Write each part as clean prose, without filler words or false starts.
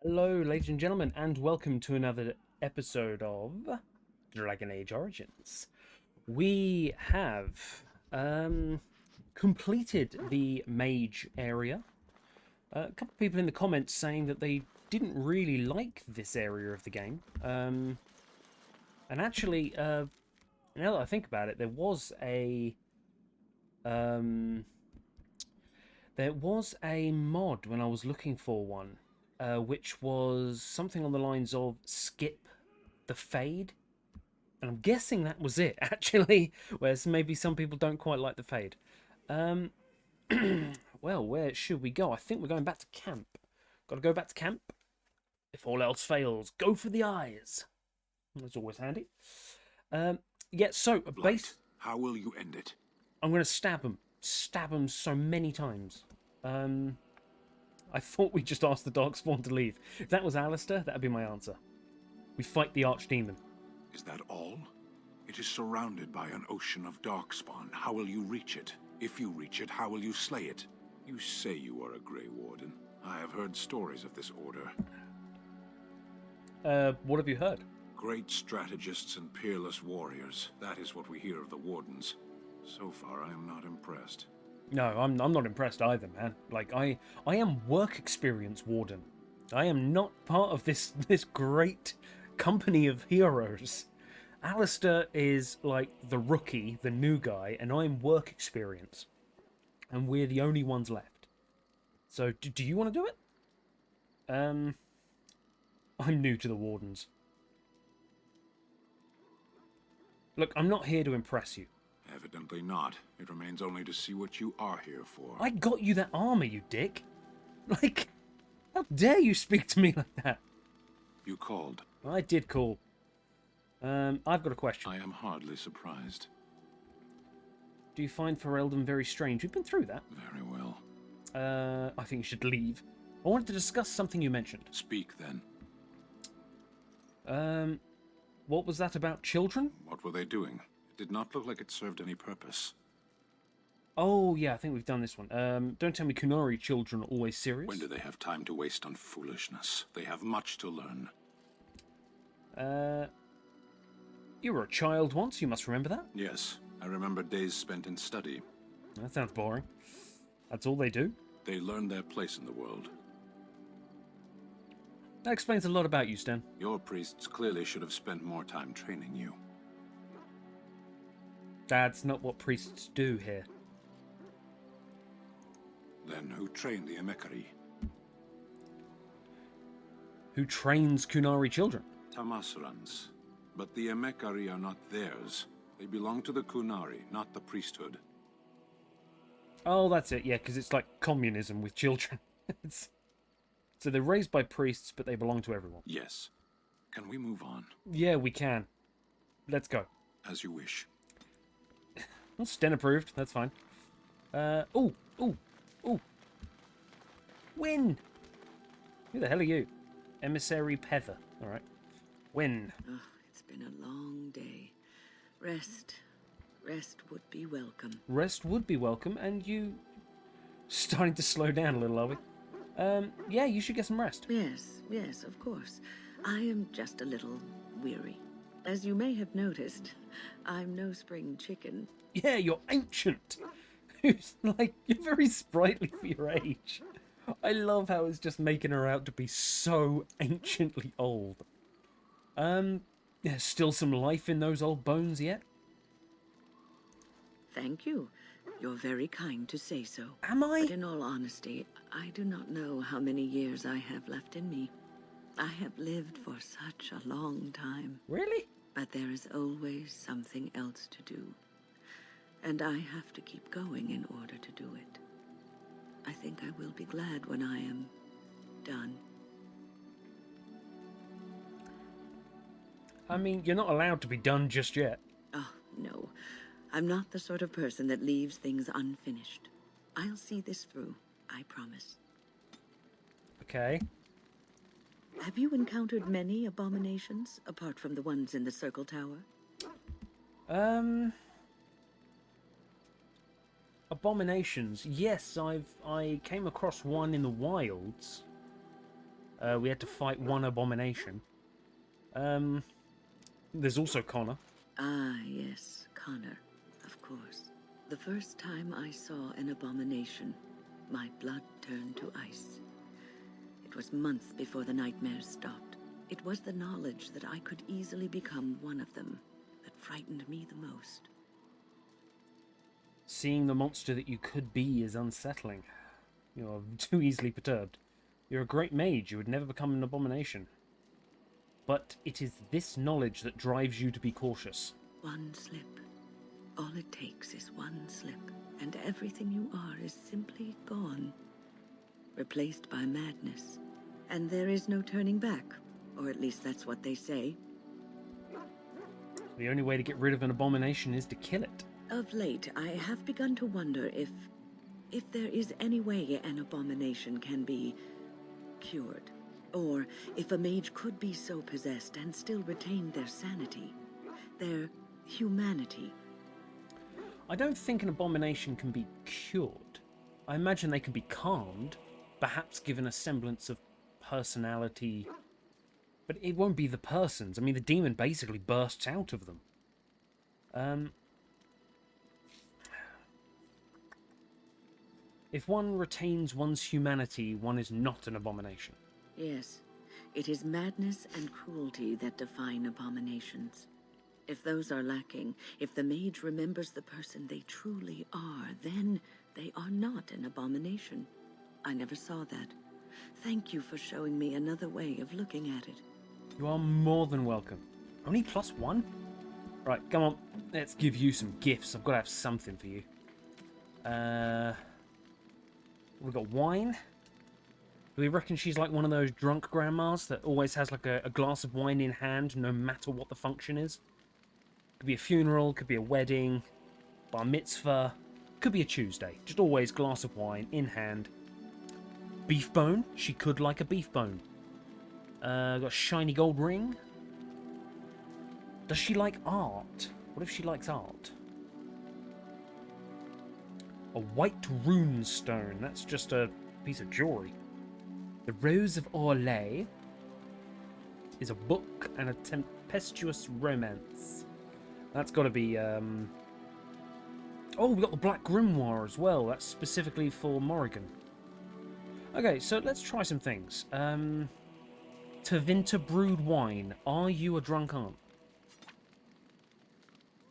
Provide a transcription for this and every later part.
Hello, ladies and gentlemen, and welcome to another episode of Dragon Age Origins. We have completed the mage area. A couple of people in the comments saying that they didn't really like this area of the game. And actually, now that I think about it, um, there was a mod when I was looking for one, which was something on the lines of skip the fade. And I'm guessing that was it, actually, whereas maybe some people don't quite like the fade. Um, well, where should we go? I think we're going back to camp. Got to go back to camp. If all else fails, go for the eyes. That's always handy. Yeah, so, Blight, how will you end it? I'm going to stab him. Stab him so many times. I thought we just asked the Darkspawn to leave. If that was Alistair, that'd be my answer. We fight the Archdemon. Is that all? It is surrounded by an ocean of darkspawn. How will you reach it? If you reach it, how will you slay it? You say you are a Grey Warden. I have heard stories of this order. What have you heard? Great strategists and peerless warriors. That is what we hear of the Wardens. So far, I am not impressed. No, I'm not impressed either, man. Like, I am work experience warden. I am not part of this great company of heroes. Alistair is like the rookie, the new guy, and I'm work experience. And we're the only ones left. So, do you want to do it? I'm new to the Wardens. Look, I'm not here to impress you. Evidently not. It remains only to see what you are here for. I got you that armor, you dick. Like, how dare you speak to me like that? You called. I did call. I've got a question. I am hardly surprised. Do you find Ferelden very strange? We've been through that. Very well. I think you should leave. I wanted to discuss something you mentioned. Speak then. What was that about children? What were they doing? It did not look like it served any purpose. Oh, yeah, I think we've done this one. Don't tell me Kunari children are always serious. When do they have time to waste on foolishness? They have much to learn. You were a child once, you must remember that? Yes, I remember days spent in study. That sounds boring. That's all they do? They learn their place in the world. That explains a lot about you, Stan. Your priests clearly should have spent more time training you. That's not what priests do here. Then who trained the Emekari? Who trains Kunari children? Tamasrans. But the Emekari are not theirs. They belong to the Kunari, not the priesthood. Oh, that's it, yeah, because it's like communism with children. So they're raised by priests, but they belong to everyone. Yes. Can we move on? Yeah, we can. Let's go. As you wish. Well, Sten approved. That's fine. Ooh. Win! Who the hell are you? Emissary Pether. Alright. Win. Oh, it's been a long day. Rest would be welcome. Rest would be welcome, and you starting to slow down a little, are we? Yeah, you should get some rest. Yes, of course. I am just a little weary. As you may have noticed, I'm no spring chicken. Yeah, you're ancient. You're very sprightly for your age. I love how it's just making her out to be so anciently old. There's still some life in those old bones yet? Thank you. You're very kind to say so. Am I? But in all honesty, I do not know how many years I have left in me. I have lived for such a long time. Really? But there is always something else to do. And I have to keep going in order to do it. I think I will be glad when I am done. I mean, you're not allowed to be done just yet. Oh, no. I'm not the sort of person that leaves things unfinished. I'll see this through, I promise. Okay. Have you encountered many abominations, apart from the ones in the Circle Tower? Abominations. Yes, I came across one in the wilds. We had to fight one abomination. There's also Connor. Ah, yes, Connor, of course. The first time I saw an abomination, my blood turned to ice. It was months before the nightmares stopped. It was the knowledge that I could easily become one of them that frightened me the most. Seeing the monster that you could be is unsettling. You're too easily perturbed. You're a great mage, you would never become an abomination. But it is this knowledge that drives you to be cautious. One slip. All it takes is one slip, and everything you are is simply gone. Replaced by madness. And there is no turning back, or at least that's what they say. The only way to get rid of an abomination is to kill it. Of late, I have begun to wonder if there is any way an abomination can be cured. Or if a mage could be so possessed and still retain their sanity, their humanity. I don't think an abomination can be cured. I imagine they can be calmed, perhaps given a semblance of personality. But it won't be the persons. I mean, the demon basically bursts out of them. If one retains one's humanity, one is not an abomination. Yes, it is madness and cruelty that define abominations. If those are lacking, if the mage remembers the person they truly are, then they are not an abomination. I never saw that. Thank you for showing me another way of looking at it. You are more than welcome. Only +1? Right, come on. Let's give you some gifts. I've got to have something for you. We've got wine. Do we reckon she's like one of those drunk grandmas that always has like a glass of wine in hand no matter what the function is? Could be a funeral, could be a wedding, bar mitzvah, could be a Tuesday. Just always glass of wine in hand. Beef bone. She could like a beef bone. Got a shiny gold ring. Does she like art? What if she likes art? A white rune stone. That's just a piece of jewelry. The Rose of Orlais is a book and a tempestuous romance. That's got to be... Oh, we've got the Black Grimoire as well. That's specifically for Morrigan. Okay, so let's try some things. Tavinta brewed wine. Are you a drunk aunt?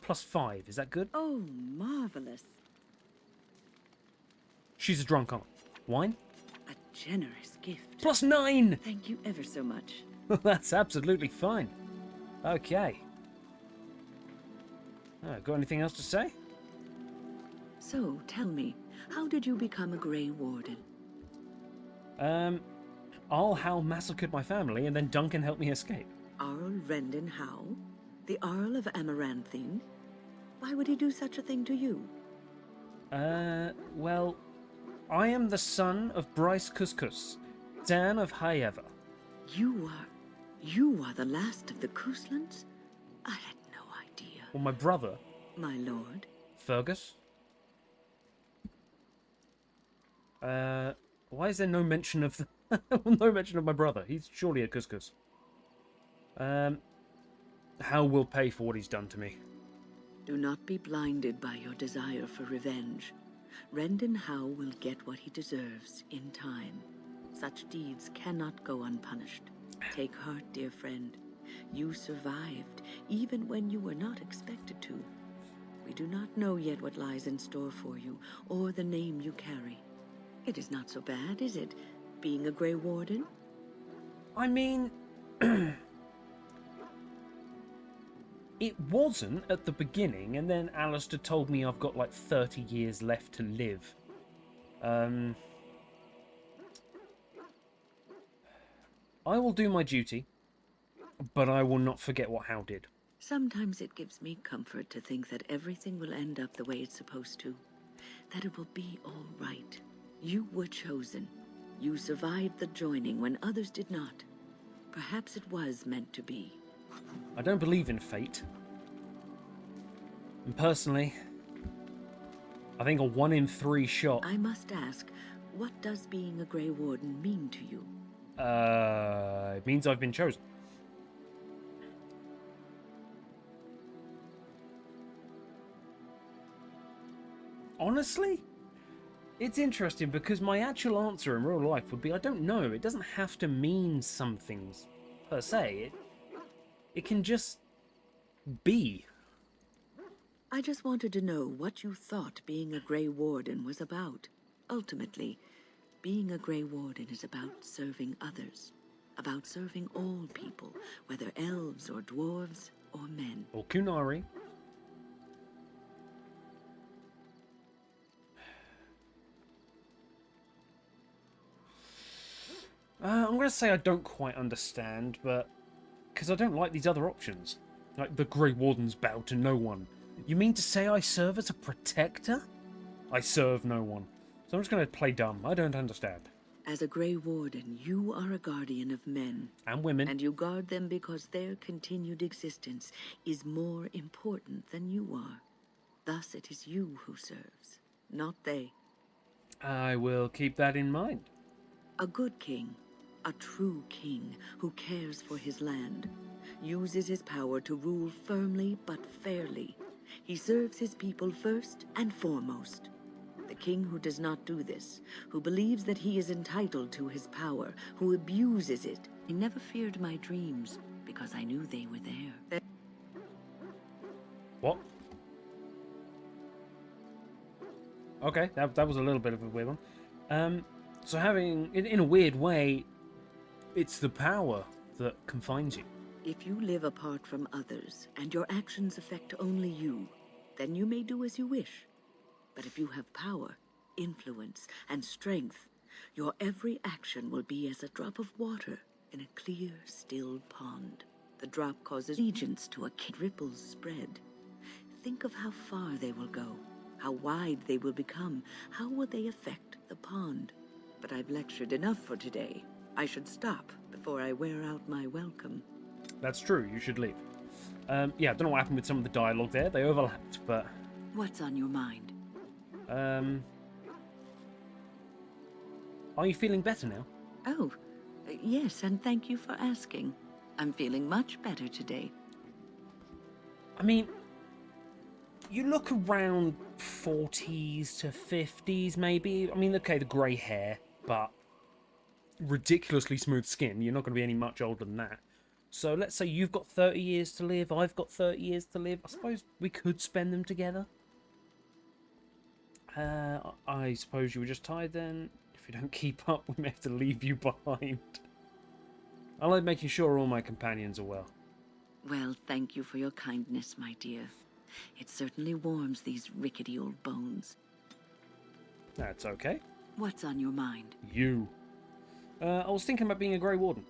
+5. Is that good? Oh, marvelous. She's a drunk aunt. Wine? A generous gift. +9. Thank you ever so much. That's absolutely fine. Okay. Got anything else to say? So, tell me, how did you become a Grey Warden? Hal massacred my family, and then Duncan helped me escape. Arl Rendon Howe? The Earl of Amaranthine? Why would he do such a thing to you? Well, I am the son of Bryce Couscous, Dan of Highever. You are the last of the Couslands? I had no idea. Well, my brother, My lord. Fergus. Why is there no mention of no mention of my brother? He's surely a Couscous. Hal will pay for what he's done to me. Do not be blinded by your desire for revenge. Rendon Howe will get what he deserves in time. Such deeds cannot go unpunished. Take heart, dear friend. You survived, even when you were not expected to. We do not know yet what lies in store for you, or the name you carry. It is not so bad, is it, being a Grey Warden? I mean... It wasn't at the beginning, and then Alistair told me I've got like 30 years left to live. I will do my duty, but I will not forget what Hal did. Sometimes it gives me comfort to think that everything will end up the way it's supposed to. That it will be all right. You were chosen. You survived the joining when others did not. Perhaps it was meant to be. I don't believe in fate. And personally, I think a 1 in 3 shot... I must ask, what does being a Grey Warden mean to you? It means I've been chosen. Honestly, it's interesting because my actual answer in real life would be I don't know. It doesn't have to mean something per se. It can just be. I just wanted to know what you thought being a Grey Warden was about. Ultimately, being a Grey Warden is about serving others. About serving all people, whether elves or dwarves or men. Or Kunari. I'm going to say I don't quite understand, but... because I don't like these other options. Like, the Grey Wardens bow to no one. You mean to say I serve as a protector? I serve no one. So I'm just going to play dumb. I don't understand. As a Grey Warden, you are a guardian of men. And women. And you guard them because their continued existence is more important than you are. Thus it is you who serves, not they. I will keep that in mind. A good king, a true king who cares for his land, uses his power to rule firmly but fairly. He serves his people first and foremost. The king who does not do this, who believes that he is entitled to his power, who abuses it. I never feared my dreams because I knew they were there. What? Okay, that was a little bit of a weird one. So having, in a weird way, it's the power that confines you. If you live apart from others, and your actions affect only you, then you may do as you wish. But if you have power, influence, and strength, your every action will be as a drop of water in a clear, still pond. The drop causes allegiance to a kid. Ripples spread. Think of how far they will go, how wide they will become, how will they affect the pond. But I've lectured enough for today. I should stop before I wear out my welcome. That's true, you should leave. Yeah, I don't know what happened with some of the dialogue there. They overlapped, but... What's on your mind? Are you feeling better now? Oh, yes, and thank you for asking. I'm feeling much better today. I mean, you look around 40s to 50s, maybe. I mean, okay, the grey hair, but ridiculously smooth skin. You're not going to be any much older than that. So let's say you've got 30 years to live, I've got 30 years to live. I suppose we could spend them together. I suppose you were just tired then. If you don't keep up, we may have to leave you behind. I like making sure all my companions are well. Well, thank you for your kindness, my dear. It certainly warms these rickety old bones. That's okay. What's on your mind? You. I was thinking about being a Grey Warden.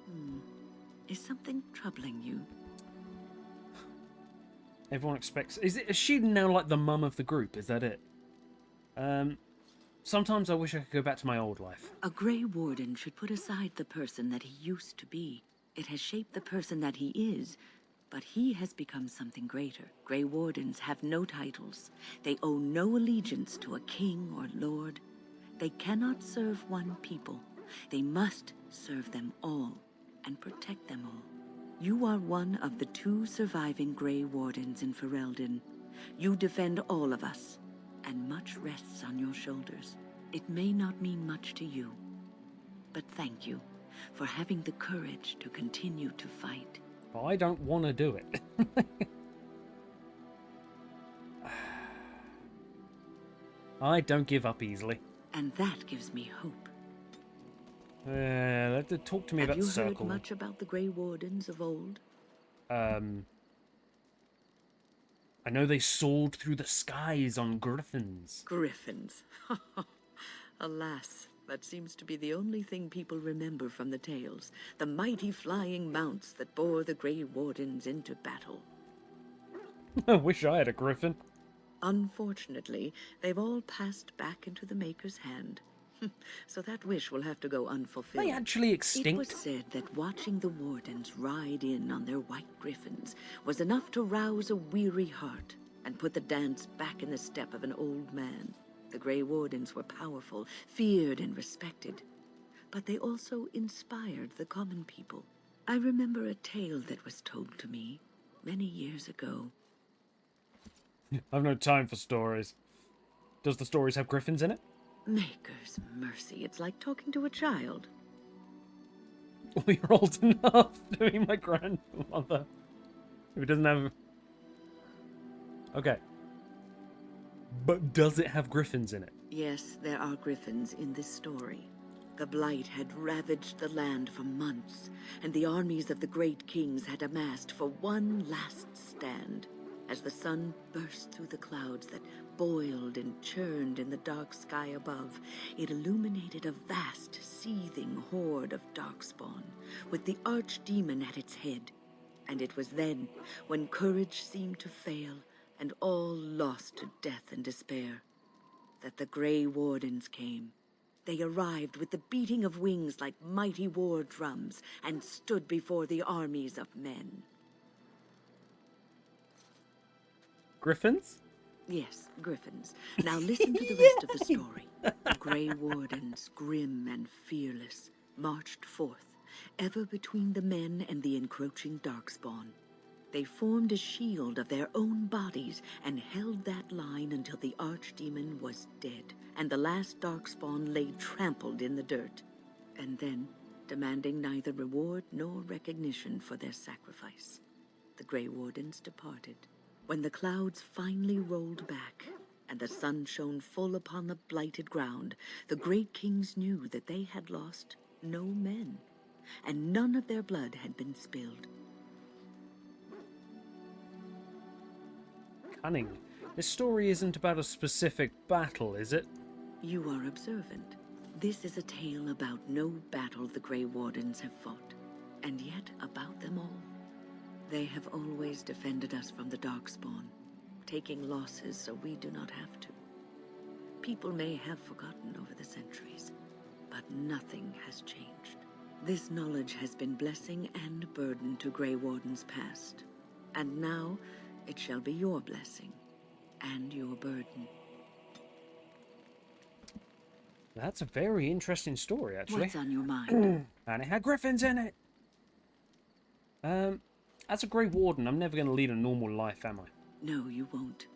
Is something troubling you? Everyone expects... Is she now like the mum of the group? Is that it? Sometimes I wish I could go back to my old life. A Grey Warden should put aside the person that he used to be. It has shaped the person that he is, but he has become something greater. Grey Wardens have no titles. They owe no allegiance to a king or lord. They cannot serve one people. They must serve them all and protect them all. You are one of the 2 surviving Grey Wardens in Ferelden. You defend all of us, and much rests on your shoulders. It may not mean much to you, but thank you for having the courage to continue to fight. I don't want to do it. I don't give up easily. And that gives me hope. Talk to me about the circle. Have you heard much about the Grey Wardens of old? I know they soared through the skies on griffins. Griffins. Alas, that seems to be the only thing people remember from the tales. The mighty flying mounts that bore the Grey Wardens into battle. I wish I had a griffin. Unfortunately, they've all passed back into the Maker's hand. So that wish will have to go unfulfilled. Are they actually extinct? It was said that watching the Wardens ride in on their white griffins was enough to rouse a weary heart and put the dance back in the step of an old man. The Grey Wardens were powerful, feared and respected, but they also inspired the common people. I remember a tale that was told to me many years ago. I've no time for stories. Does the stories have griffins in it? Maker's mercy, it's like talking to a child. Well, you're old enough to be my grandmother. If it doesn't have... Okay. But does it have griffins in it? Yes, there are griffins in this story. The Blight had ravaged the land for months, and the armies of the great kings had amassed for one last stand. As the sun burst through the clouds that boiled and churned in the dark sky above, it illuminated a vast, seething horde of darkspawn, with the archdemon at its head. And it was then, when courage seemed to fail, and all lost to death and despair, that the Grey Wardens came. They arrived with the beating of wings like mighty war drums, and stood before the armies of men. Griffins? Yes, griffins. Now listen to the rest of the story. The Grey Wardens, grim and fearless, marched forth, ever between the men and the encroaching darkspawn. They formed a shield of their own bodies and held that line until the archdemon was dead, and the last darkspawn lay trampled in the dirt. And then, demanding neither reward nor recognition for their sacrifice, the Grey Wardens departed. When the clouds finally rolled back, and the sun shone full upon the blighted ground, the great kings knew that they had lost no men, and none of their blood had been spilled. Cunning. This story isn't about a specific battle, is it? You are observant. This is a tale about no battle the Grey Wardens have fought, and yet about them all. They have always defended us from the Darkspawn, taking losses so we do not have to. People may have forgotten over the centuries, but nothing has changed. This knowledge has been blessing and burden to Grey Wardens past, and now it shall be your blessing and your burden. That's a very interesting story, actually. What's on your mind? And it had griffins in it! As a Grey Warden, I'm never going to lead a normal life, am I? No, you won't.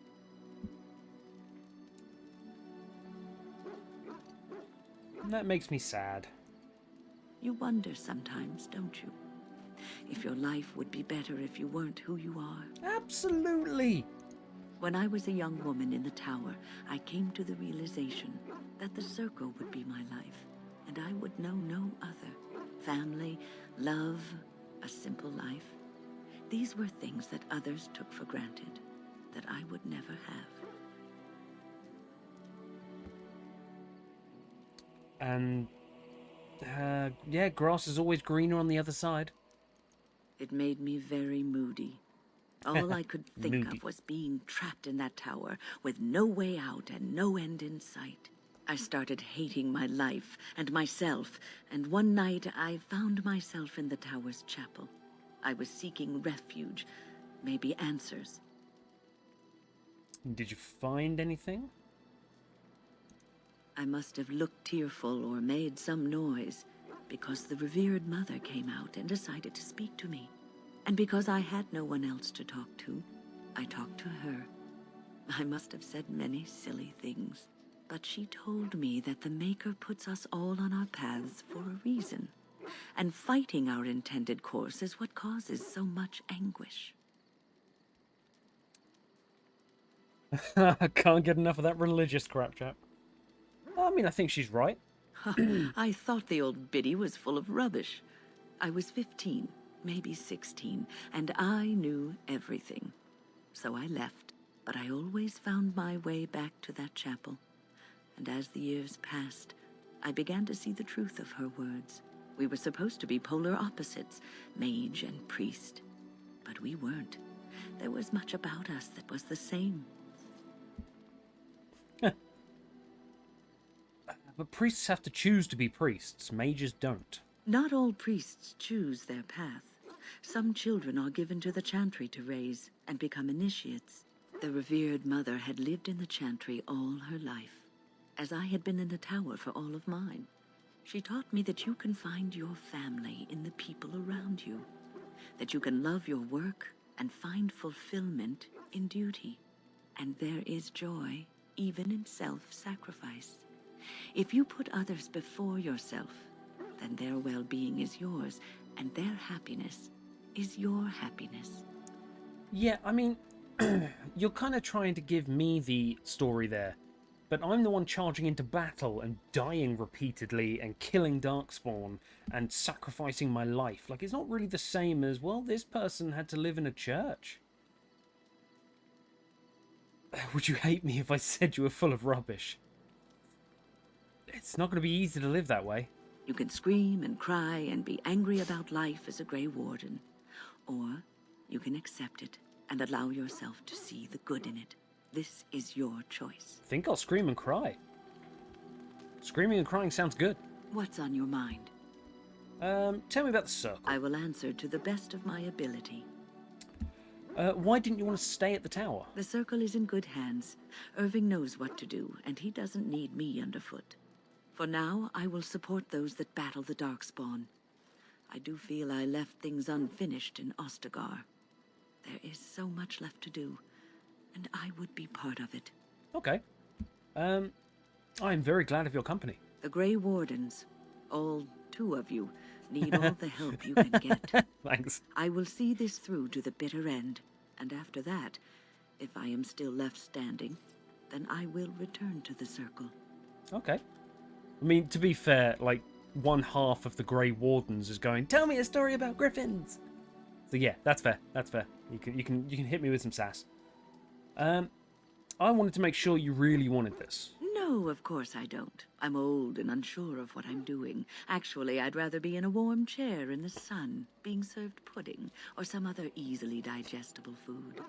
And that makes me sad. You wonder sometimes, don't you? If your life would be better if you weren't who you are. Absolutely! When I was a young woman in the tower, I came to the realization that the circle would be my life, and I would know no other. Family, love, a simple life. These were things that others took for granted, that I would never have. And, yeah, grass is always greener on the other side. It made me very moody. All I could think Moody. of was being trapped in that tower with no way out and no end in sight. I started hating my life and myself, and one night I found myself in the tower's chapel. I was seeking refuge, maybe answers. Did you find anything? I must have looked tearful or made some noise, because the revered mother came out and decided to speak to me. And because I had no one else to talk to, I talked to her. I must have said many silly things, but she told me that the Maker puts us all on our paths for a reason, and fighting our intended course is what causes so much anguish. I can't get enough of that religious crap, chap. I mean, I think she's right. I thought the old biddy was full of rubbish. I was 15, maybe 16, and I knew everything. So I left, but I always found my way back to that chapel. And as the years passed, I began to see the truth of her words. We were supposed to be polar opposites, mage and priest. But we weren't. There was much about us that was the same. But priests have to choose to be priests. Mages don't. Not all priests choose their path. Some children are given to the chantry to raise and become initiates. The revered mother had lived in the chantry all her life, as I had been in the tower for all of mine. She taught me that you can find your family in the people around you, that you can love your work and find fulfillment in duty. And there is joy even in self-sacrifice. If you put others before yourself, then their well-being is yours, and their happiness is your happiness. Yeah, I mean, you're kind of trying to give me the story there, but I'm the one charging into battle and dying repeatedly and killing Darkspawn and sacrificing my life. Like, it's not really the same as, well, this person had to live in a church. Would you hate me if I said you were full of rubbish? It's not going to be easy to live that way. You can scream and cry and be angry about life as a Grey Warden, or you can accept it and allow yourself to see the good in it. This is your choice. I think I'll scream and cry. Screaming and crying sounds good. What's on your mind? Tell me about the circle. I will answer to the best of my ability. Why didn't you want to stay at the tower? The circle is in good hands. Irving knows what to do, and he doesn't need me underfoot. For now, I will support those that battle the Darkspawn. I do feel I left things unfinished in Ostagar. There is so much left to do, and I would be part of it. Okay. I'm very glad of your company. The Grey Wardens, all 2 of you, need all the help you can get. Thanks. I will see this through to the bitter end, and after that, if I am still left standing, then I will return to the circle. Okay. I mean, to be fair, like, one half of the Grey Wardens is going, tell me a story about griffins. So yeah, that's fair. That's fair. You can hit me with some sass. I wanted to make sure you really wanted this. No, of course I don't. I'm old and unsure of what I'm doing. Actually, I'd rather be in a warm chair in the sun, being served pudding or some other easily digestible food.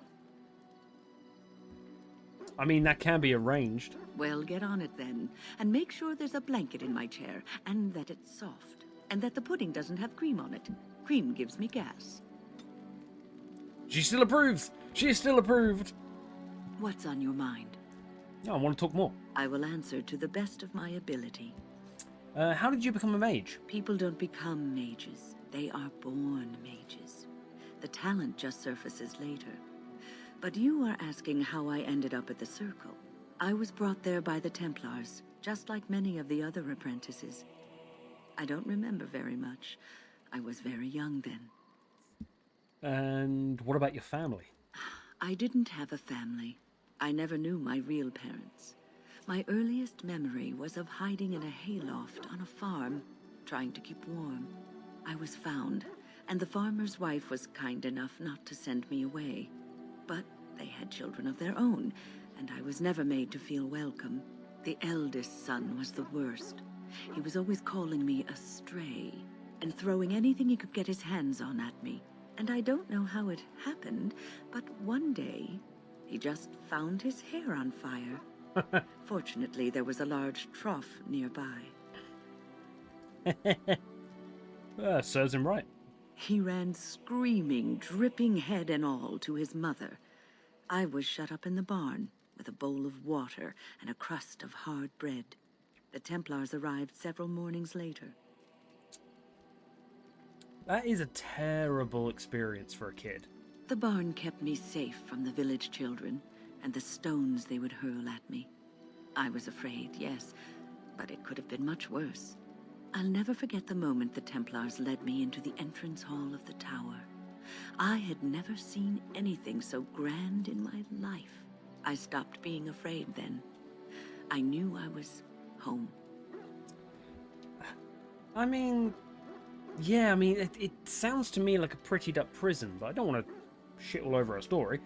I mean, that can be arranged. Well, get on it then, and make sure there's a blanket in my chair, and that it's soft, and that the pudding doesn't have cream on it. Cream gives me gas. She still approves. She is still approved. What's on your mind? No, I want to talk more. I will answer to the best of my ability. How did you become a mage? People don't become mages. They are born mages. The talent just surfaces later. But you are asking how I ended up at the Circle. I was brought there by the Templars, just like many of the other apprentices. I don't remember very much. I was very young then. And what about your family? I didn't have a family. I never knew my real parents. My earliest memory was of hiding in a hayloft on a farm, trying to keep warm. I was found, and the farmer's wife was kind enough not to send me away. But they had children of their own, and I was never made to feel welcome. The eldest son was the worst. He was always calling me a stray, and throwing anything he could get his hands on at me. And I don't know how it happened, but one day, he just found his hair on fire. Fortunately, there was a large trough nearby. Serves him right. He ran screaming, dripping head and all, to his mother. I was shut up in the barn with a bowl of water and a crust of hard bread. The Templars arrived several mornings later. That is a terrible experience for a kid. The barn kept me safe from the village children and the stones they would hurl at me. I was afraid, yes, but it could have been much worse. I'll never forget the moment the Templars led me into the entrance hall of the tower. I had never seen anything so grand in my life. I stopped being afraid then. I knew I was home. I mean, yeah, I mean, it sounds to me like a prettied up prison, but I don't want to shit all over a story.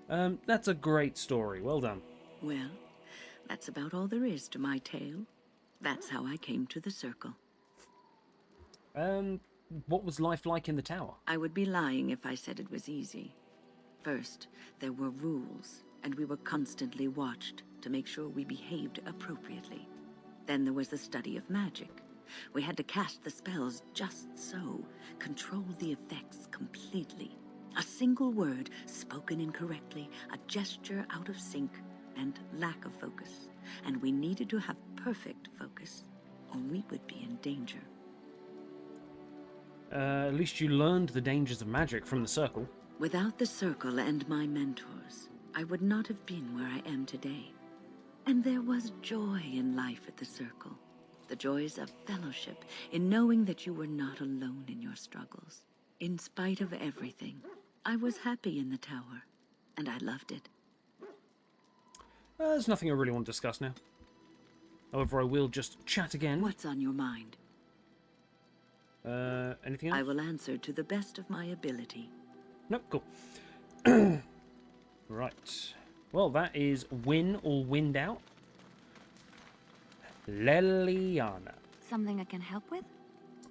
That's a great story. Well done. Well, that's about all there is to my tale. That's how I came to the Circle. What was life like in the tower? I would be lying if I said it was easy. First, there were rules, and we were constantly watched to make sure we behaved appropriately. Then there was the study of magic. We had to cast the spells just so, control the effects completely. A single word spoken incorrectly, a gesture out of sync, and lack of focus. And we needed to have perfect focus. or we would be in danger. At least you learned the dangers of magic from the circle. Without the circle and my mentors, I would not have been where I am today. And there was joy in life at the circle. The joys of fellowship, in knowing that you were not alone in your struggles. In spite of everything, I was happy in the tower, and I loved it. There's nothing I really want to discuss now. However, I will just chat again. What's on your mind? Anything else? I will answer to the best of my ability. Nope, cool. Right. Well, that is win or wind out. Leliana. Something I can help with?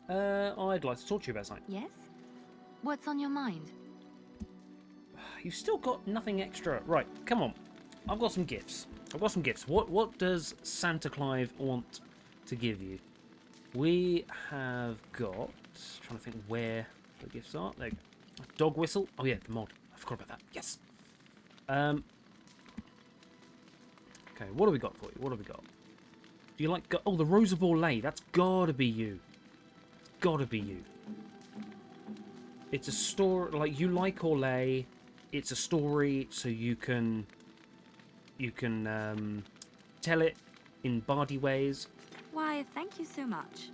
I'd like to talk to you about something. Yes? What's on your mind? You've still got nothing extra. Right, come on. I've got some gifts. What does Santa Clive want to give you? We have got... trying to think where the gifts are. There you go. Dog whistle. Oh yeah, the mod. I forgot about that. Yes. Okay, what have we got for you? What have we got? Do you like... oh, the Rose of Orlais. That's gotta be you. It's gotta be you. It's a story... like, you like Orlais. It's a story, so you can tell it in bardy ways. Why, thank you so much.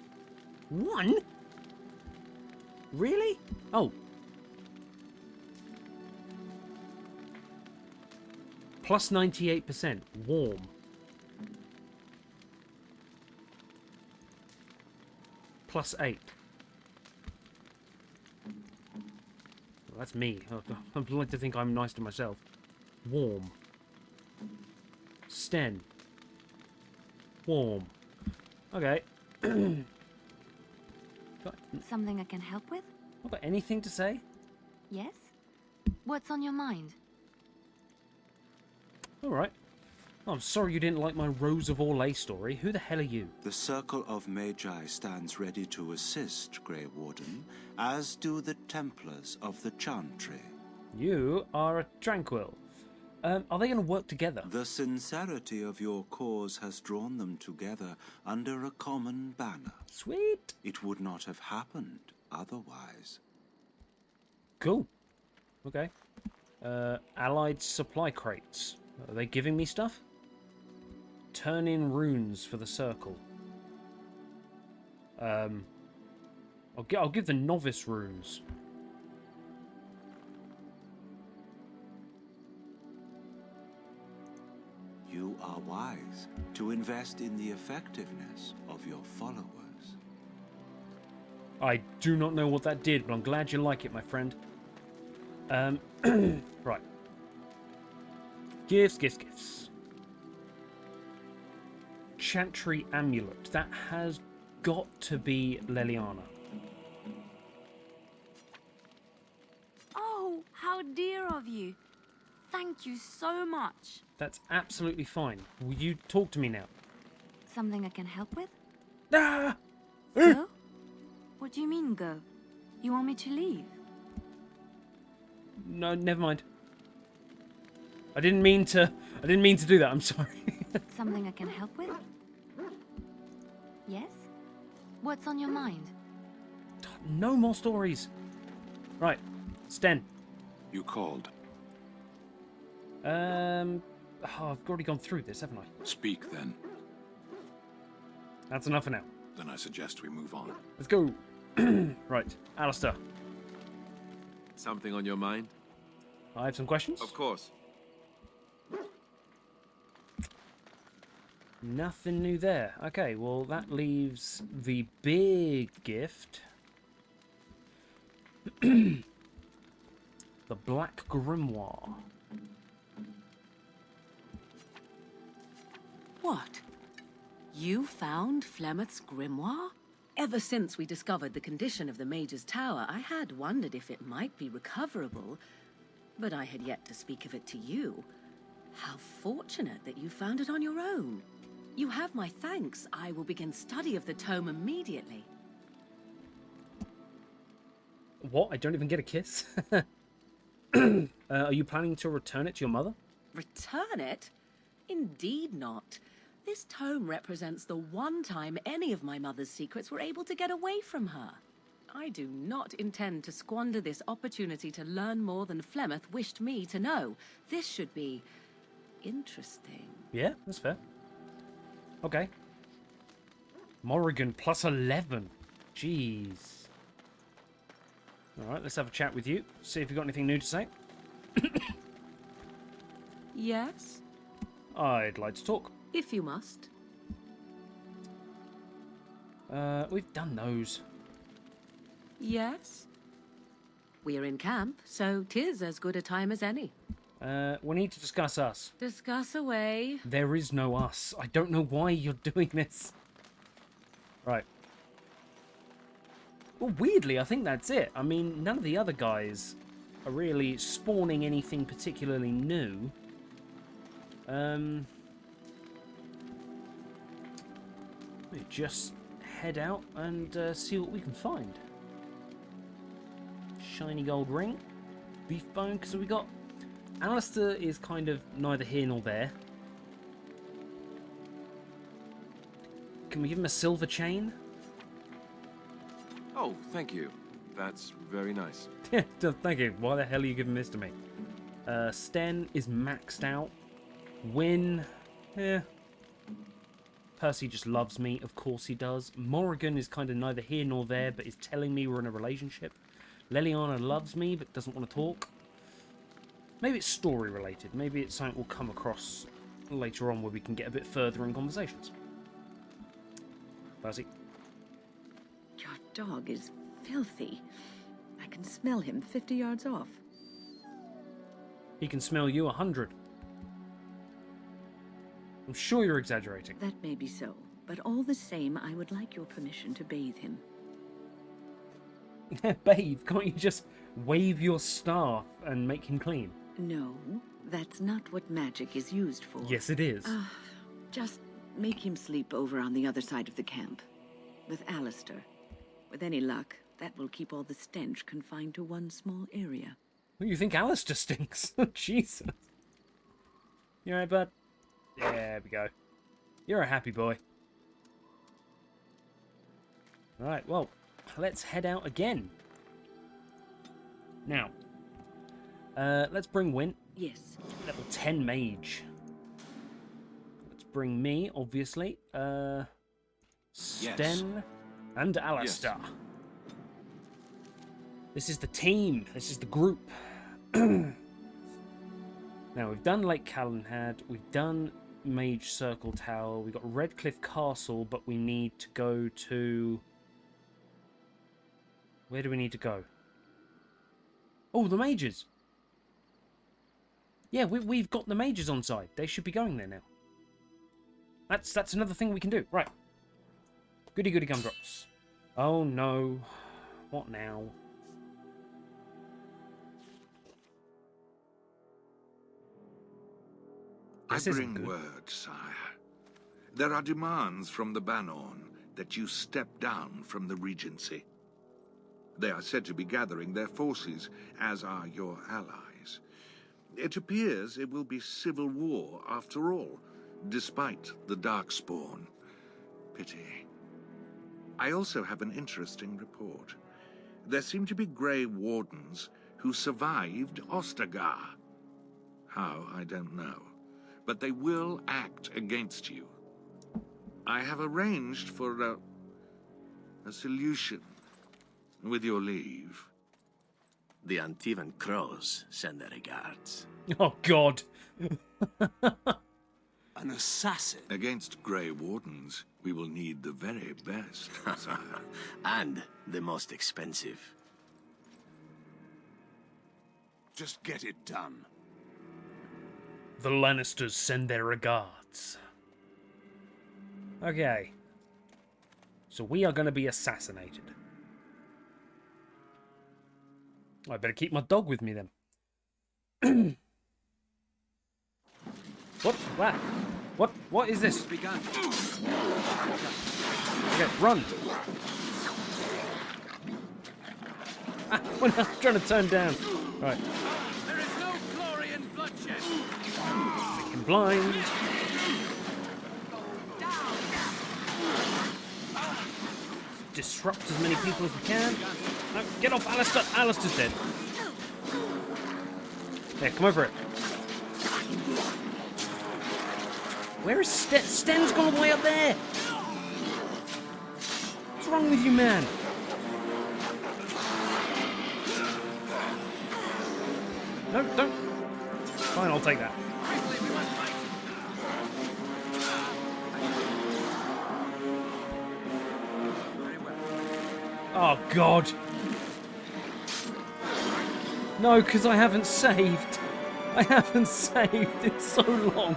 One? Really? Oh. Plus 98%. Warm. Plus 8. Well, that's me. I'd like to think I'm nice to myself. Warm. Sten. Warm. Okay. Something I can help with? Got anything to say? Yes? What's on your mind? Alright. I'm sorry you didn't like my Rose of Orlais story. Who the hell are you? The Circle of Magi stands ready to assist, Grey Warden, as do the Templars of the Chantry. You are a Tranquil. Are they going to work together? The sincerity of your cause has drawn them together under a common banner. Sweet. It would not have happened otherwise. Cool. Okay. Allied supply crates. Are they giving me stuff? Turn in runes for the circle. I'll give the novice runes. You are wise to invest in the effectiveness of your followers. I do not know what that did, but I'm glad you like it, my friend. Right. Gifts. Chantry amulet. That has got to be Leliana. Oh, how dear of you. Thank you so much. That's absolutely fine. Will you talk to me now? Something I can help with? Ah! Go? What do you mean, go? You want me to leave? No, never mind. I didn't mean to do that. I'm sorry. Something I can help with? Yes? What's on your mind? No more stories. Right, Sten. You called. I've already gone through this, haven't I? Speak then. That's enough for now. Then I suggest we move on. Let's go. Right, Alistair. Something on your mind? I have some questions. Of course. Nothing new there. Okay, well that leaves the big gift. The Black Grimoire. What? You found Flemeth's grimoire? Ever since we discovered the condition of the Mage's Tower, I had wondered if it might be recoverable, but I had yet to speak of it to you. How fortunate that you found it on your own. You have my thanks. I will begin study of the tome immediately. What? I don't even get a kiss? Are you planning to return it to your mother? Return it? Indeed not. This tome represents the one time any of my mother's secrets were able to get away from her. I do not intend to squander this opportunity to learn more than Flemeth wished me to know. This should be interesting. Yeah, that's fair. Okay. Morrigan plus 11. Jeez. Alright, let's have a chat with you. See if you've got anything new to say. Yes, I'd like to talk. if you must. We've done those. Yes. We're in camp, so 'tis as good a time as any. We need to discuss us. Discuss away. There is no us. I don't know why you're doing this. Right. Well, weirdly, I think that's it. I mean, none of the other guys are really spawning anything particularly new. We just head out and see what we can find. Shiny gold ring. Beef bone, because we got... Alistair is kind of neither here nor there. Can we give him a silver chain? Oh, thank you. That's very nice. Yeah, thank you. Why the hell are you giving this to me? Sten is maxed out. Win, yeah. Percy just loves me. Of course he does. Morrigan is kind of neither here nor there, but is telling me we're in a relationship. Leliana loves me, but doesn't want to talk. Maybe it's story related. Maybe it's something we'll come across later on where we can get a bit further in conversations. Percy? Your dog is filthy. I can smell him 50 yards off. He can smell you 100. I'm sure you're exaggerating. That may be so, but all the same, I would like your permission to bathe him. Bathe, can't you just wave your staff and make him clean? No, that's not what magic is used for. Yes, it is. Just make him sleep over on the other side of the camp. With Alistair. With any luck, that will keep all the stench confined to one small area. Well, you think Alistair stinks? Jesus. You alright, bud? There we go. You're a happy boy. Alright, well, let's head out again. Now, let's bring Wint. Yes. Level 10 mage. Let's bring me, obviously. Sten and Alistair. Yes. This is the team. This is the group. Now, we've done Lake Callanhad. We've done Mage Circle Tower. We've got Redcliffe Castle, but we need to go to... Where do we need to go? Oh, the mages. Yeah, we've got the mages on side. They should be going there now. That's another thing we can do. Right. Goody goody gumdrops. Oh no. What now? I bring word, sire. There are demands from the Banorn that you step down from the Regency. They are said to be gathering their forces, as are your allies. It appears it will be civil war after all, despite the Darkspawn. Pity. I also have an interesting report. There seem to be Grey Wardens who survived Ostagar. How, I don't know. But they will act against you. I have arranged for a solution, with your leave. The Antivan Crows send their regards. Oh, God. An assassin? Against Grey Wardens, we will need the very best, sire. And the most expensive. Just get it done. The Lannisters send their regards. Okay. So we are going to be assassinated. I better keep my dog with me then. What? What? What is this? Okay, run. Ah, well, I'm trying to turn down. Right. There is no glory in bloodshed. Make him blind. disrupt as many people as we can. No, get off, Alistair. Alistair's dead. There, come over it. Where is Sten? Sten's gone all the way up there. What's wrong with you, man? No, don't. Fine, I'll take that. Oh, God. No, because I haven't saved. I haven't saved in so long.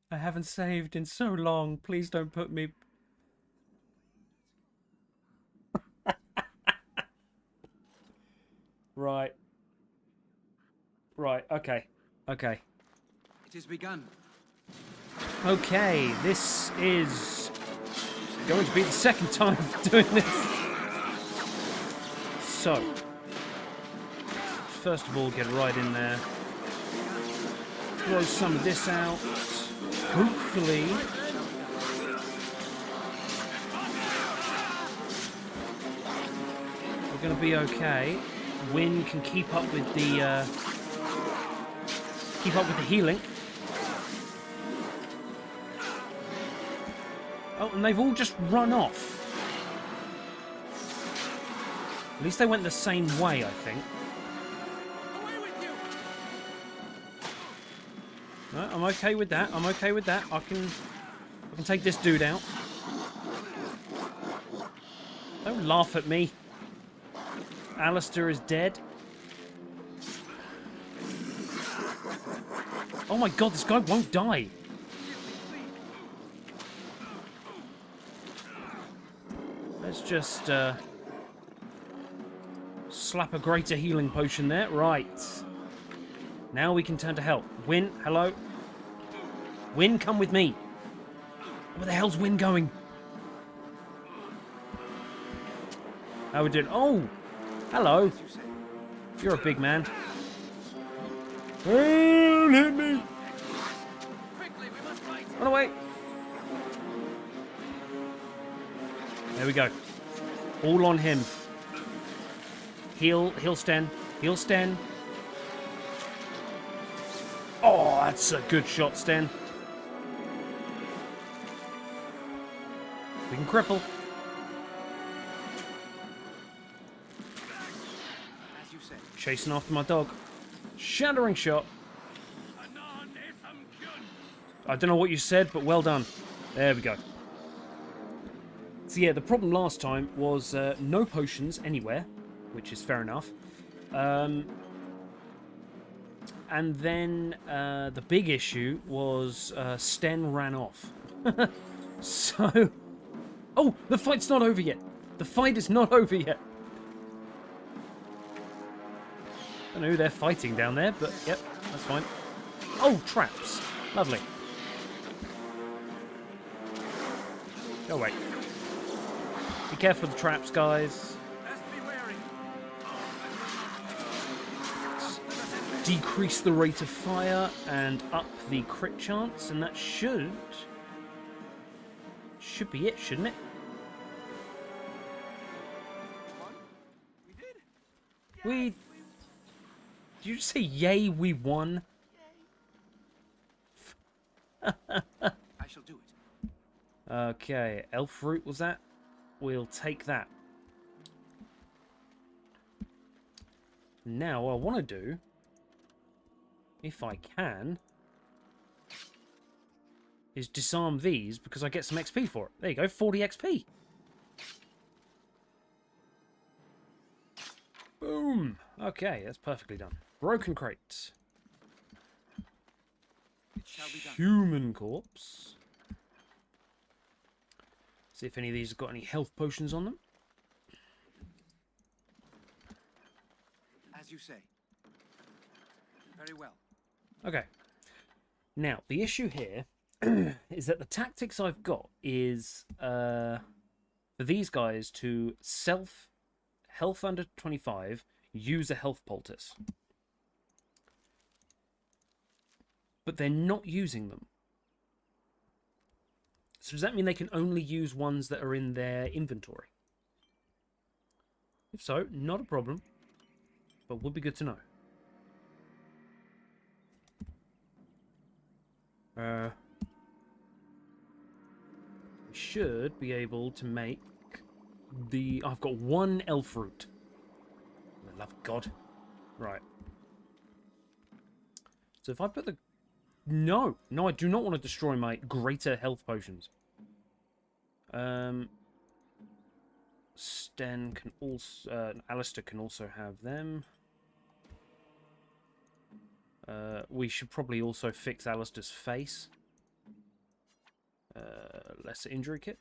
I haven't saved in so long. Please don't put me... Right. Right, okay. Okay. It has begun. Okay, this is going to be the second time doing this. So, first of all, get right in there. Throw some of this out. Hopefully... we're going to be okay. Wynn can keep up with the healing. Oh, and they've all just run off. At least they went the same way, I think. No, I'm okay with that. I'm okay with that. I can take this dude out. Don't laugh at me. Alistair is dead. Oh my god, this guy won't die. Let's just slap a greater healing potion there. Right. Now we can turn to help. Wynn, hello? Wynn, come with me. Where the hell's Wynn going? How we doing? Oh! Hello. You're a big man. Don't hit me! Run away! There we go. All on him. Heal Sten. Heal Sten. Oh, that's a good shot, Sten. We can cripple. Chasing after my dog. Shattering shot. I don't know what you said, but well done. There we go. So yeah, the problem last time was no potions anywhere, which is fair enough. And then the big issue was Sten ran off. So... Oh, the fight's not over yet. The fight is not over yet. I don't know who they're fighting down there, but yep, that's fine. Oh, traps. Lovely. Go away. Be careful of the traps, guys. Decrease the rate of fire and up the crit chance, and that should be it, shouldn't it? We... Did you just say, yay, we won? I shall do it. Okay, elf root was that? We'll take that. Now, what I want to do, if I can, is disarm these because I get some XP for it. There you go, 40 XP. Boom. Okay, that's perfectly done. Broken crates. It shall be done. Human corpse. See if any of these have got any health potions on them. As you say. Very well. Okay. Now, the issue here is that the tactics I've got is for these guys to health under 25, use a health poultice. But they're not using them. So does that mean they can only use ones that are in their inventory? If so, not a problem. But would be good to know. We should be able to make the... I've got one elf root. For the love of God. Right. So if I put the... No, I do not want to destroy my greater health potions. Sten can also... Alistair can also have them. We should probably also fix Alistair's face. Lesser injury kit.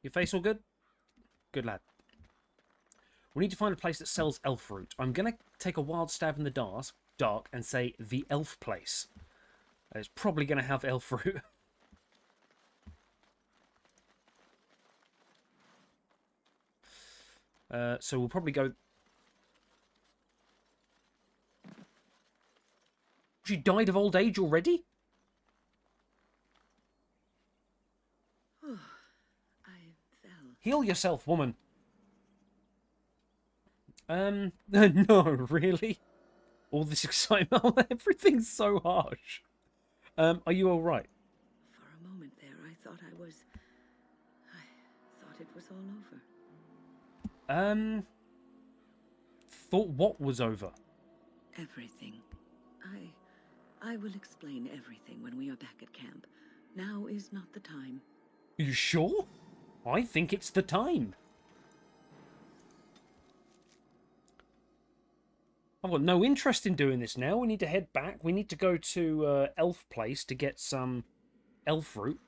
Your face all good? Good lad. We need to find a place that sells elf root. I'm going to take a wild stab in the dark and say the elf place. It's probably going to have elf root. So we'll probably go... She died of old age already? I fell. Heal yourself, woman. No, really? All this excitement, everything's so harsh. Are you all right? For a moment there, I thought it was all over. Thought what was over? Everything. I will explain everything when we are back at camp. Now is not the time. You sure? I think it's the time. I've got no interest in doing this now. We need to head back. We need to go to Elf Place to get some elf fruit.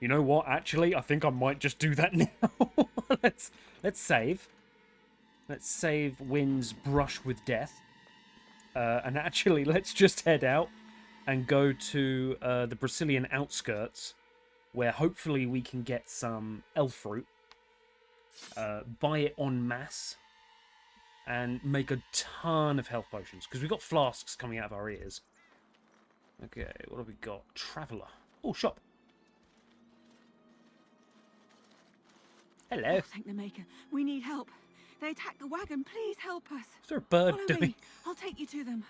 You know what? Actually, I think I might just do that now. Let's save. Let's save Wynn's brush with death. And actually, let's just head out and go to the Brazilian outskirts, where hopefully we can get some elf fruit, buy it en masse, and make a ton of health potions, because we've got flasks coming out of our ears. Okay, what have we got? Traveller. Oh, shop. Hello. Oh, thank the Maker. We need help. They attacked the wagon. Please help us. Is there a bird Follow doing? me. I'll take you to them.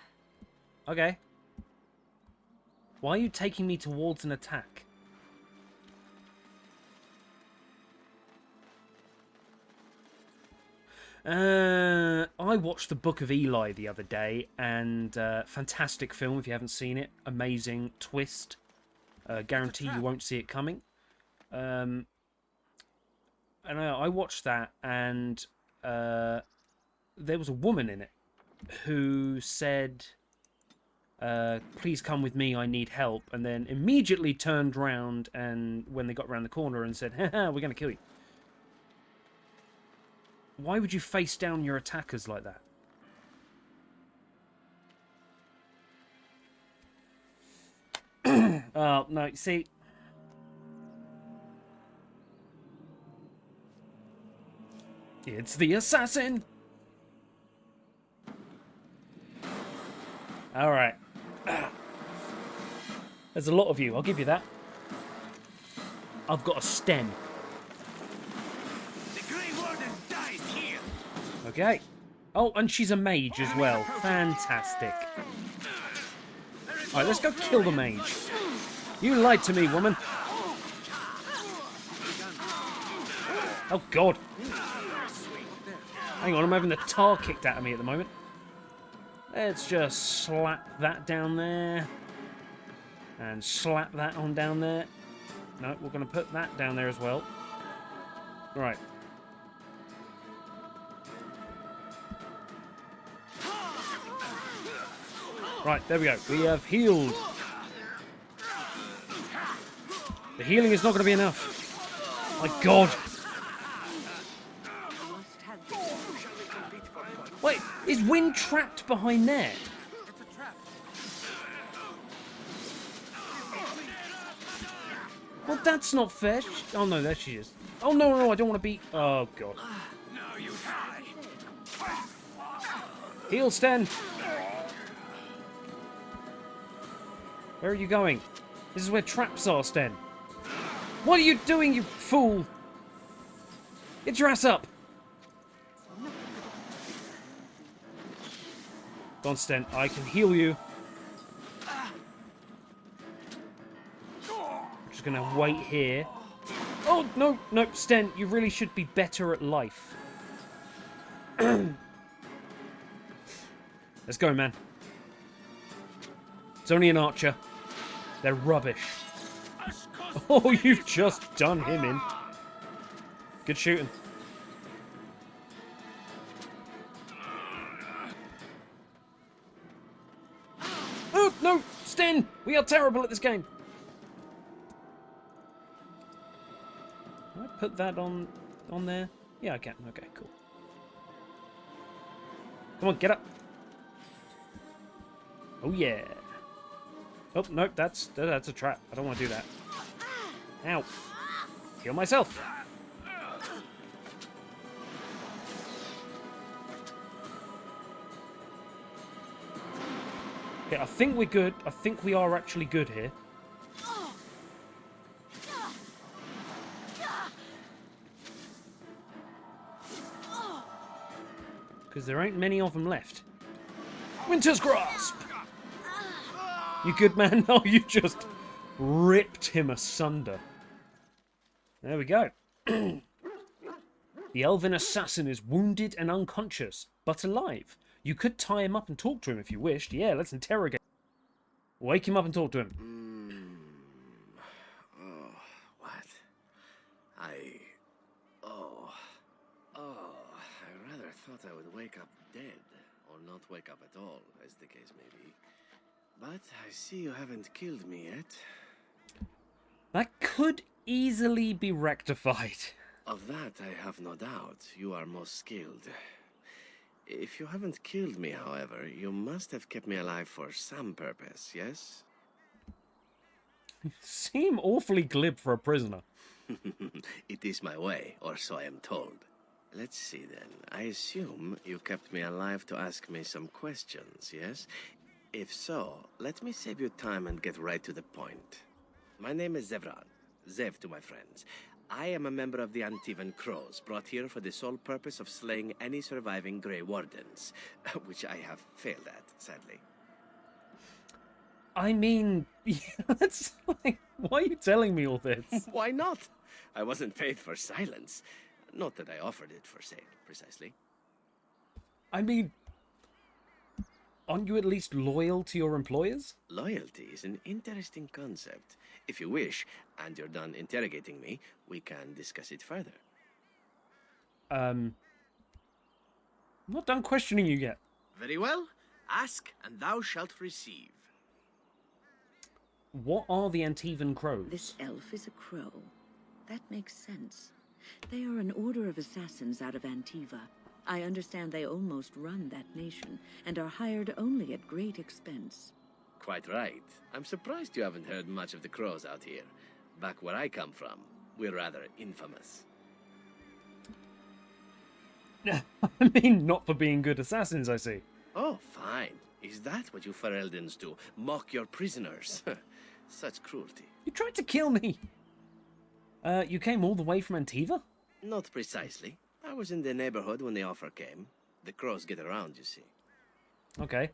Okay. Why are you taking me towards an attack? I watched the Book of Eli the other day, and fantastic film if you haven't seen it. Amazing twist. Guarantee you won't see it coming. And I watched that, and there was a woman in it who said, please come with me, I need help, and then immediately turned round and when they got around the corner and said, haha, we're going to kill you. Why would you face down your attackers like that? Oh, no, see... It's the assassin! Alright. There's a lot of you, I'll give you that. I've got a stem. The Grey Warden dies here. Okay. Oh, and she's a mage as well. Fantastic. Alright, let's go kill the mage. You lied to me, woman. Oh, God. Hang on, I'm having the tar kicked out of me at the moment. Let's just slap that down there. And slap that on down there. No, we're going to put that down there as well. Right. Right, there we go. We have healed. The healing is not going to be enough. My God. Wait, is Wynn trapped behind there? Well, that's not fair. Oh, no, there she is. Oh, no, no, I don't want to be... Oh, God. Now you die. Heal, Sten! Where are you going? This is where traps are, Sten. What are you doing, you fool? Get your ass up! Go on, Sten. I can heal you. I'm just gonna wait here. Oh, no, no, Sten, you really should be better at life. Let's go, man. It's only an archer. They're rubbish. Oh, you've just done him in. Good shooting. Oh, no! Sten! We are terrible at this game. Can I put that on there? Yeah, I can. Okay, cool. Come on, get up. Oh, yeah. Oh, nope, that's a trap. I don't want to do that. Ow. Heal myself. Okay, I think we're good. I think we are actually good here. Because there ain't many of them left. Winter's Grasp! You good, man? No, you just ripped him asunder. There we go. The elven assassin is wounded and unconscious, but alive. You could tie him up and talk to him if you wished. Yeah, let's interrogate. Wake him up and talk to him. Oh, what? I rather thought I would wake up dead, or not wake up at all, as the case may be. But I see you haven't killed me yet. That could easily be rectified. Of that I have no doubt. You are most skilled. If you haven't killed me, however, you must have kept me alive for some purpose, yes? Seem awfully glib for a prisoner. It is my way, or so I am told. Let's see then. I assume you kept me alive to ask me some questions, yes? If so, let me save you time and get right to the point. My name is Zevran. Zev to my friends. I am a member of the Antivan Crows, brought here for the sole purpose of slaying any surviving Grey Wardens, which I have failed at, sadly. I mean, that's like, why are you telling me all this? Why not? I wasn't paid for silence. Not that I offered it for sale, precisely. I mean, aren't you at least loyal to your employers? Loyalty is an interesting concept. If you wish, and you're done interrogating me, we can discuss it further. I'm not done questioning you yet. Very well. Ask, and thou shalt receive. What are the Antivan Crows? This elf is a crow. That makes sense. They are an order of assassins out of Antiva. I understand they almost run that nation, and are hired only at great expense. Quite right. I'm surprised you haven't heard much of the Crows out here. Back where I come from, we're rather infamous. I mean, not for being good assassins, I see. Oh, fine. Is that what you Fereldans do? Mock your prisoners? Such cruelty. You tried to kill me. You came all the way from Antiva? Not precisely. I was in the neighborhood when the offer came. The Crows get around, you see. Okay.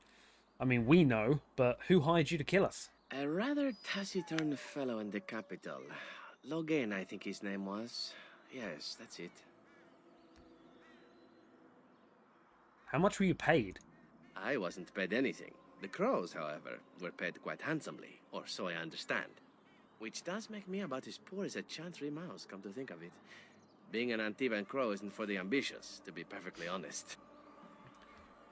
I mean, we know, but who hired you to kill us? A rather taciturn fellow in the capital. Logan, I think his name was. Yes, that's it. How much were you paid? I wasn't paid anything. The Crows, however, were paid quite handsomely, or so I understand. Which does make me about as poor as a chantry mouse, come to think of it. Being an Antivan Crow isn't for the ambitious, to be perfectly honest.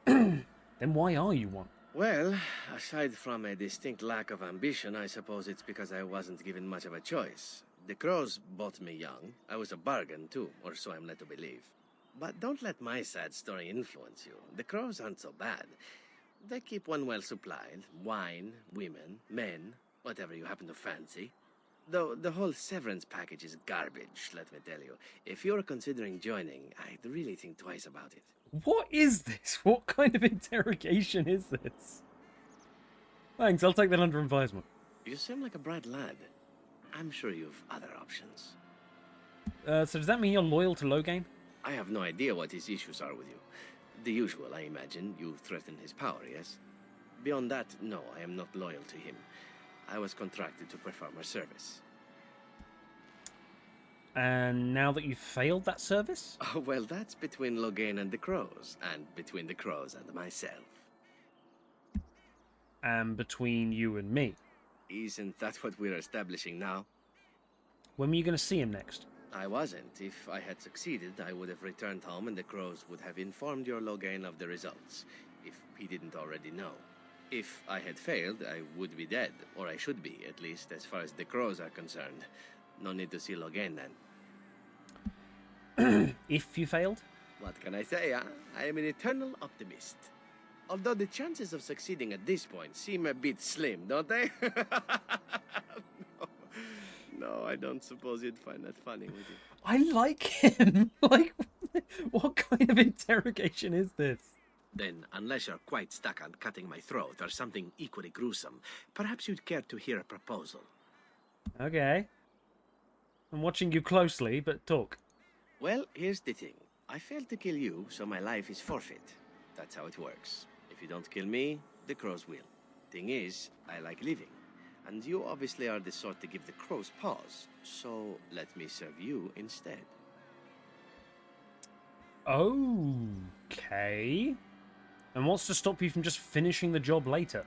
Then why are you one? Well, aside from a distinct lack of ambition, I suppose it's because I wasn't given much of a choice. The Crows bought me young. I was a bargain, too, or so I'm led to believe. But don't let my sad story influence you. The Crows aren't so bad. They keep one well supplied. Wine, women, men, whatever you happen to fancy. Though the whole severance package is garbage, let me tell you. If you're considering joining, I'd really think twice about it. What is this? What kind of interrogation is this? Thanks, I'll take that under advisement. You seem like a bright lad. I'm sure you've other options. So does that mean you're loyal to Loghain? I have no idea what his issues are with you. The usual, I imagine. You threaten his power, yes? Beyond that, no, I am not loyal to him. I was contracted to perform a service. And now that you've failed that service? Oh, well, that's between Loghain and the Crows, and between the Crows and myself. And between you and me? Isn't that what we're establishing now? When were you going to see him next? I wasn't. If I had succeeded, I would have returned home and the Crows would have informed your Loghain of the results, if he didn't already know. If I had failed, I would be dead, or I should be, at least as far as the Crows are concerned. No need to see Loghain then. If you failed? What can I say, huh? I am an eternal optimist. Although the chances of succeeding at this point seem a bit slim, don't they? No, I don't suppose you'd find that funny, would you? I like him! Like, what kind of interrogation is this? Then, unless you're quite stuck on cutting my throat or something equally gruesome, perhaps you'd care to hear a proposal. Okay. I'm watching you closely, but talk. Well, here's the thing. I failed to kill you, so my life is forfeit. That's how it works. If you don't kill me, the Crows will. Thing is, I like living. And you obviously are the sort to give the Crows pause, so let me serve you instead. Okay. And what's to stop you from just finishing the job later?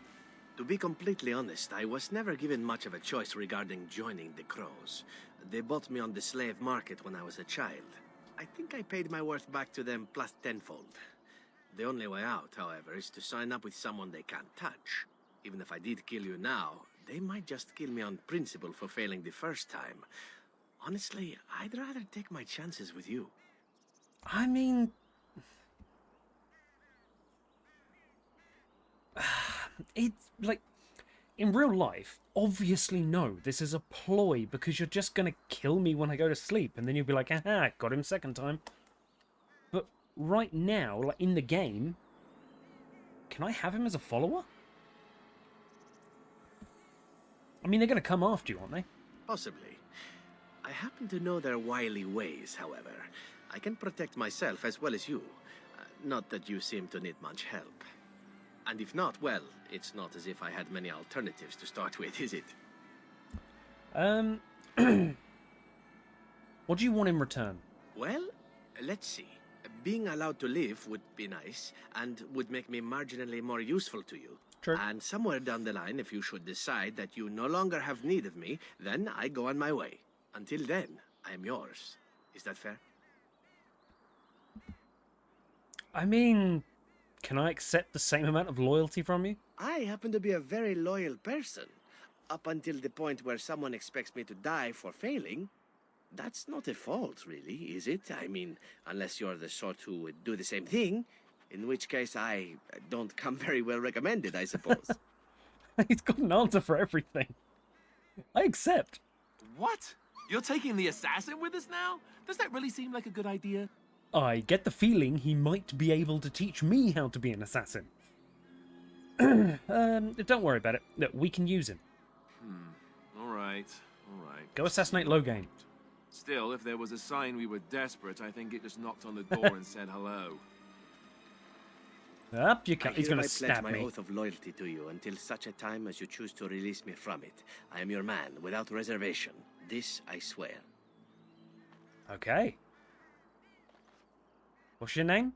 To be completely honest, I was never given much of a choice regarding joining the Crows. They bought me on the slave market when I was a child. I think I paid my worth back to them plus tenfold. The only way out, however, is to sign up with someone they can't touch. Even if I did kill you now, they might just kill me on principle for failing the first time. Honestly, I'd rather take my chances with you. I mean... It's like... In real life, obviously no, this is a ploy because you're just gonna kill me when I go to sleep and then you'll be like, aha, got him second time. But right now, like in the game, can I have him as a follower? I mean, they're gonna come after you, aren't they? Possibly. I happen to know their wily ways, however. I can protect myself as well as you. Not that you seem to need much help. And if not, well, it's not as if I had many alternatives to start with, is it? What do you want in return? Well, let's see. Being allowed to live would be nice, and would make me marginally more useful to you. True. And somewhere down the line, if you should decide that you no longer have need of me, then I go on my way. Until then, I am yours. Is that fair? I mean, can I accept the same amount of loyalty from you? I happen to be a very loyal person. Up until the point where someone expects me to die for failing. That's not a fault, really, is it? I mean, unless you're the sort who would do the same thing, in which case I don't come very well recommended, I suppose. He's got an answer for everything. I accept. What? You're taking the assassin with us now? Does that really seem like a good idea? I get the feeling he might be able to teach me how to be an assassin. Don't worry about it. Look, we can use him. All right. Go assassinate Loghain. Still, if there was a sign we were desperate, I think it just knocked on the door and said hello. Up you come. I He's going to hereby pledge stab my me. oath of loyalty to you until such a time as you choose to release me from it. I am your man, without reservation. This I swear. Okay. What's your name?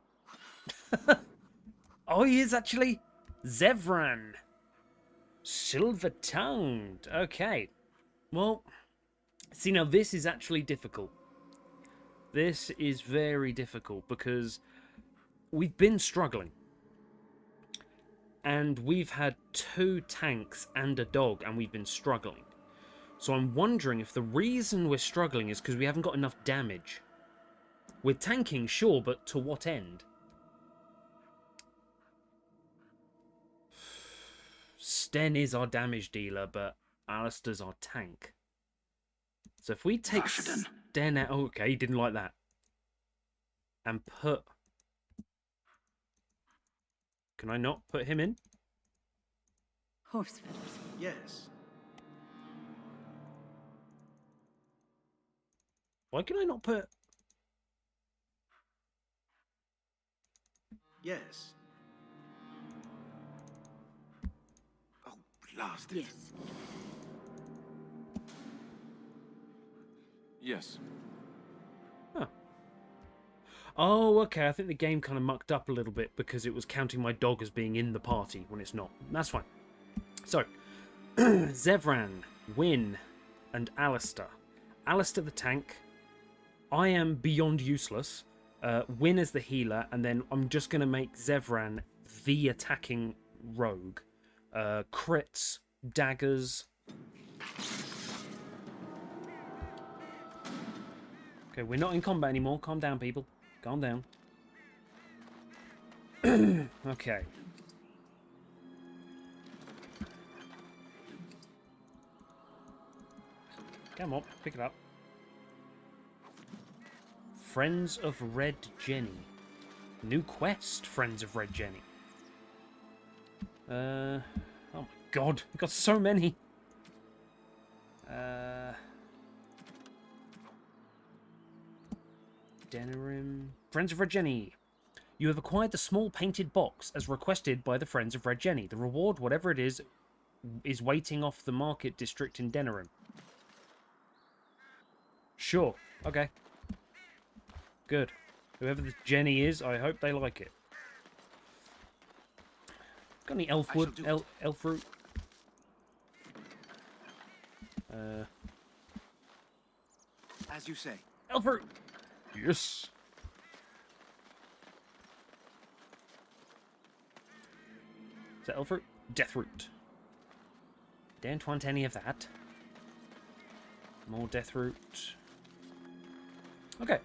Oh, he is actually Zevran. Silver-tongued. Okay. Well, see, now this is actually difficult. This is very difficult because we've been struggling. And we've had 2 tanks and a dog, and we've been struggling. So I'm wondering if the reason we're struggling is because we haven't got enough damage. We're tanking, sure, but to what end? Sten is our damage dealer, but Alistair's our tank. So if we take Vashaden. Sten out... Oh, okay, he didn't like that. And put... Can I not put him in? Horse feathers. Yes. Why can I not put... Yes. Oh, blast it. Yes. Yes. Huh. Oh, okay. I think the game kind of mucked up a little bit because it was counting my dog as being in the party when it's not. That's fine. So, Zevran, Wynn, and Alistair. Alistair the tank. I am beyond useless. Wynn as the healer, and then I'm just going to make Zevran the attacking rogue. Crits, daggers. Okay, we're not in combat anymore. Calm down, people. Calm down. Okay. Come on, pick it up. Friends of Red Jenny. New quest, Friends of Red Jenny. Oh my god, we've got so many. Denerim. Friends of Red Jenny. You have acquired the small painted box as requested by the Friends of Red Jenny. The reward, whatever it is waiting off the market district in Denerim. Sure. Okay. Good. Whoever this Jenny is, I hope they like it. Got any elf wood? Elf fruit? As you say. Elf fruit! Yes! Is that elf fruit? Death root. Don't want any of that. More death root. Okay.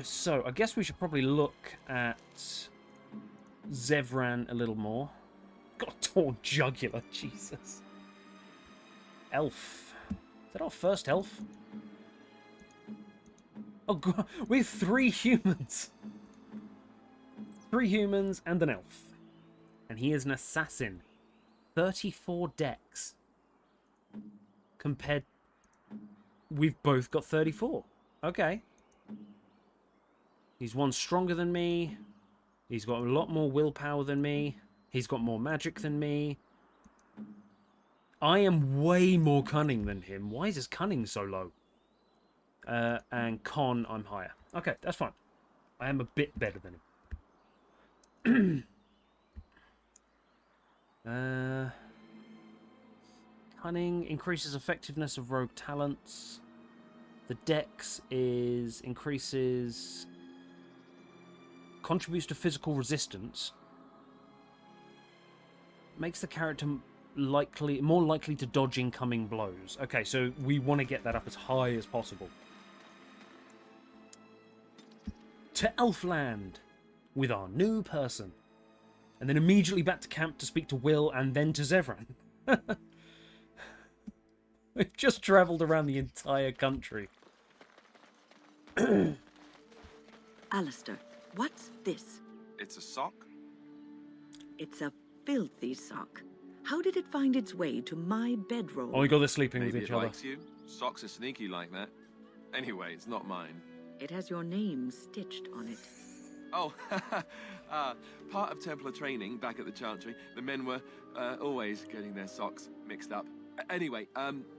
So, I guess we should probably look at Zevran a little more. Got a tall jugular, Jesus. Elf. Is that our first elf? Oh god, we have 3 humans. 3 humans and an elf. And he is an assassin. 34 dex. Compared... We've both got 34. Okay. He's one stronger than me. He's got a lot more willpower than me. He's got more magic than me. I am way more cunning than him. Why is his cunning so low? And con, I'm higher. Okay, that's fine. I am a bit better than him. Cunning increases effectiveness of rogue talents. The dex increases... Contributes to physical resistance. Makes the character more likely to dodge incoming blows. Okay, so we want to get that up as high as possible. To Elfland with our new person. And then immediately back to camp to speak to Will and then to Zevran. We've just travelled around the entire country. Alistair, what's this? It's a sock? It's a filthy sock. How did it find its way to my bedroll? Oh my god, they're sleeping Maybe with each it other. likes you. Socks are sneaky like that. Anyway, it's not mine. It has your name stitched on it. Oh, part of Templar training back at the Chantry, the men were always getting their socks mixed up. Anyway,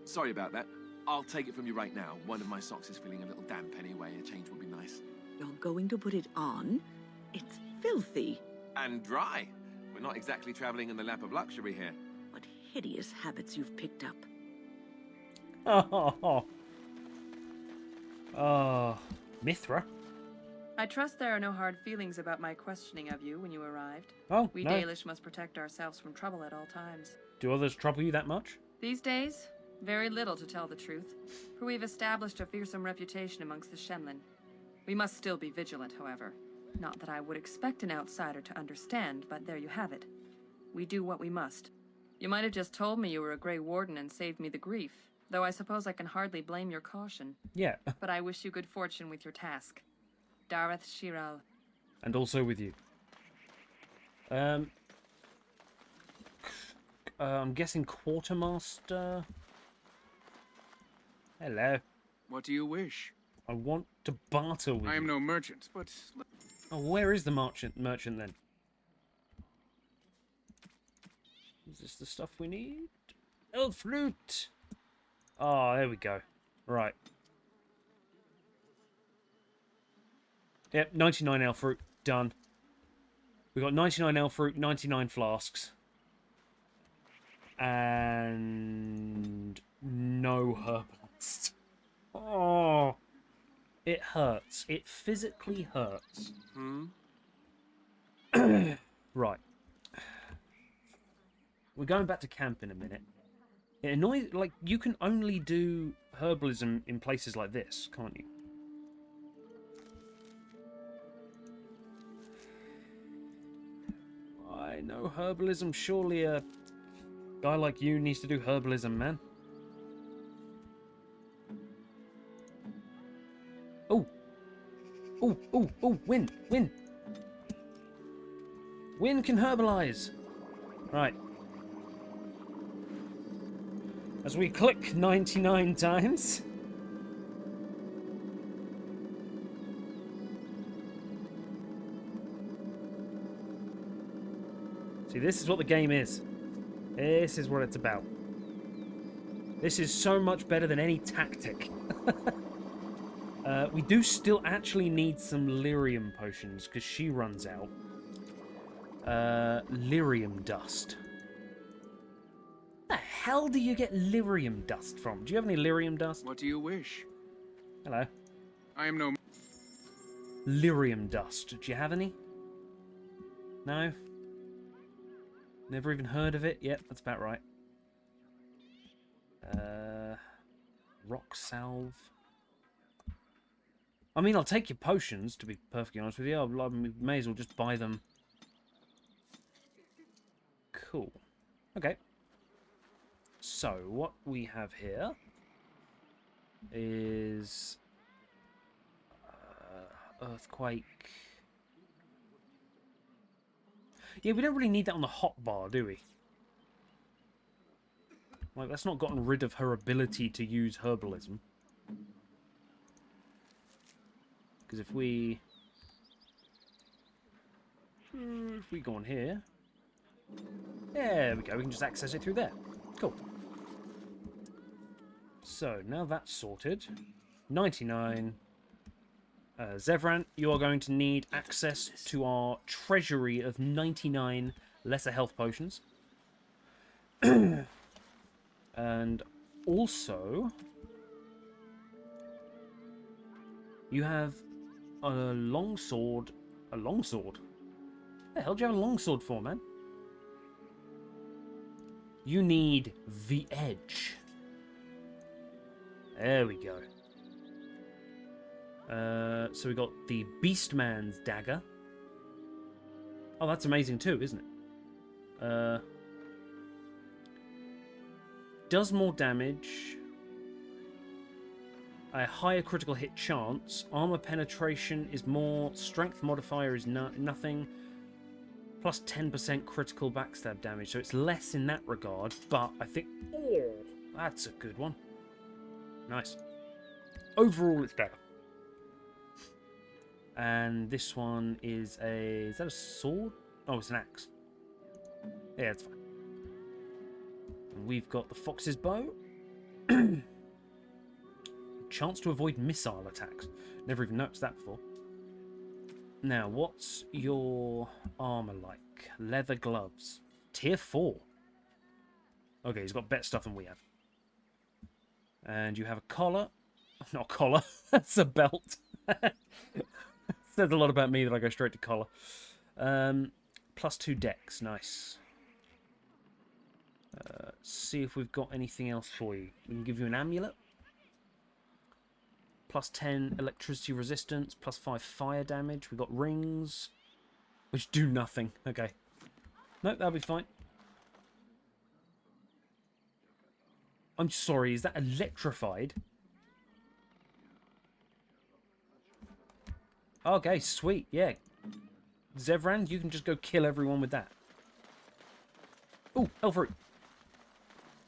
sorry about that. I'll take it from you right now. One of my socks is feeling a little damp anyway. A change would be nice. You're going to put it on? It's filthy. And dry. We're not exactly traveling in the lap of luxury here. What hideous habits you've picked up. Oh, Mithra. I trust there are no hard feelings about my questioning of you when you arrived. Oh, We no. Dalish must protect ourselves from trouble at all times. Do others trouble you that much? These days, very little to tell the truth, for we've established a fearsome reputation amongst the Shenlin. We must still be vigilant, however. Not that I would expect an outsider to understand, but there you have it. We do what we must. You might have just told me you were a Grey Warden and saved me the grief. though I suppose I can hardly blame your caution. Yeah, But I wish you good fortune with your task. Dareth Shiral. and also with you. I'm guessing quartermaster. Hello. What do you wish? I want to barter with I am you. no merchant, but Oh, where is the merchant then? Is this the stuff we need? Elf flute! Oh, there we go. Right. Yep, 99 elf fruit. Done. We got 99 elf fruit, 99 flasks. And no herbalist. Oh, it hurts. It physically hurts. Right. We're going back to camp in a minute. It annoys, like, you can only do herbalism in places like this, can't you? I know herbalism. Surely a guy like you needs to do herbalism, man. Oh. Oh, oh, oh, win, win. Win can herbalize. Right. As we click 99 times. See, this is what the game is. This is what it's about. This is so much better than any tactic. We do still actually need some lyrium potions, because she runs out. Lyrium dust. Where the hell do you get lyrium dust from? Do you have any lyrium dust? what do you wish? Hello. I am no... Lyrium dust. Do you have any? No? Never even heard of it? Yep, that's about right. Rock salve. I mean, I'll take your potions, to be perfectly honest with you. I may as well just buy them. Cool. Okay. So, what we have here is... earthquake. Yeah, we don't really need that on the hotbar, do we? Like, that's not gotten rid of her ability to use herbalism. Because if we go on here, there we go. We can just access it through there. Cool. So now that's sorted. 99. Zevran, you are going to need access to our treasury of 99 lesser health potions. And also, you have a longsword. A longsword? What the hell do you have a longsword for, man? You need the edge. There we go. So we got the Beastman's dagger. Oh, that's amazing too, isn't it? Does more damage. A higher critical hit chance. Armor penetration is more. Strength modifier is nothing. Plus 10% critical backstab damage. So it's less in that regard. But I think... Oh, that's a good one. Nice. Overall, it's better. And this one is a... Is that a sword? Oh, it's an axe. Yeah, it's fine. And we've got the Fox's Bow. Chance to avoid missile attacks. Never even noticed that before. Now, what's your armor like? Leather gloves. Tier 4. Okay, he's got better stuff than we have. And you have a collar. Not a collar. That's a belt. Says a lot about me that I go straight to collar. Plus 2 dex. Nice. See if we've got anything else for you. We can give you an amulet. Plus 10 electricity resistance. Plus 5 fire damage. We've got rings. Which do nothing. Okay. Nope, that'll be fine. I'm sorry, is that electrified? Okay, sweet, yeah. Zevran, you can just go kill everyone with that. Oh, Elfruit.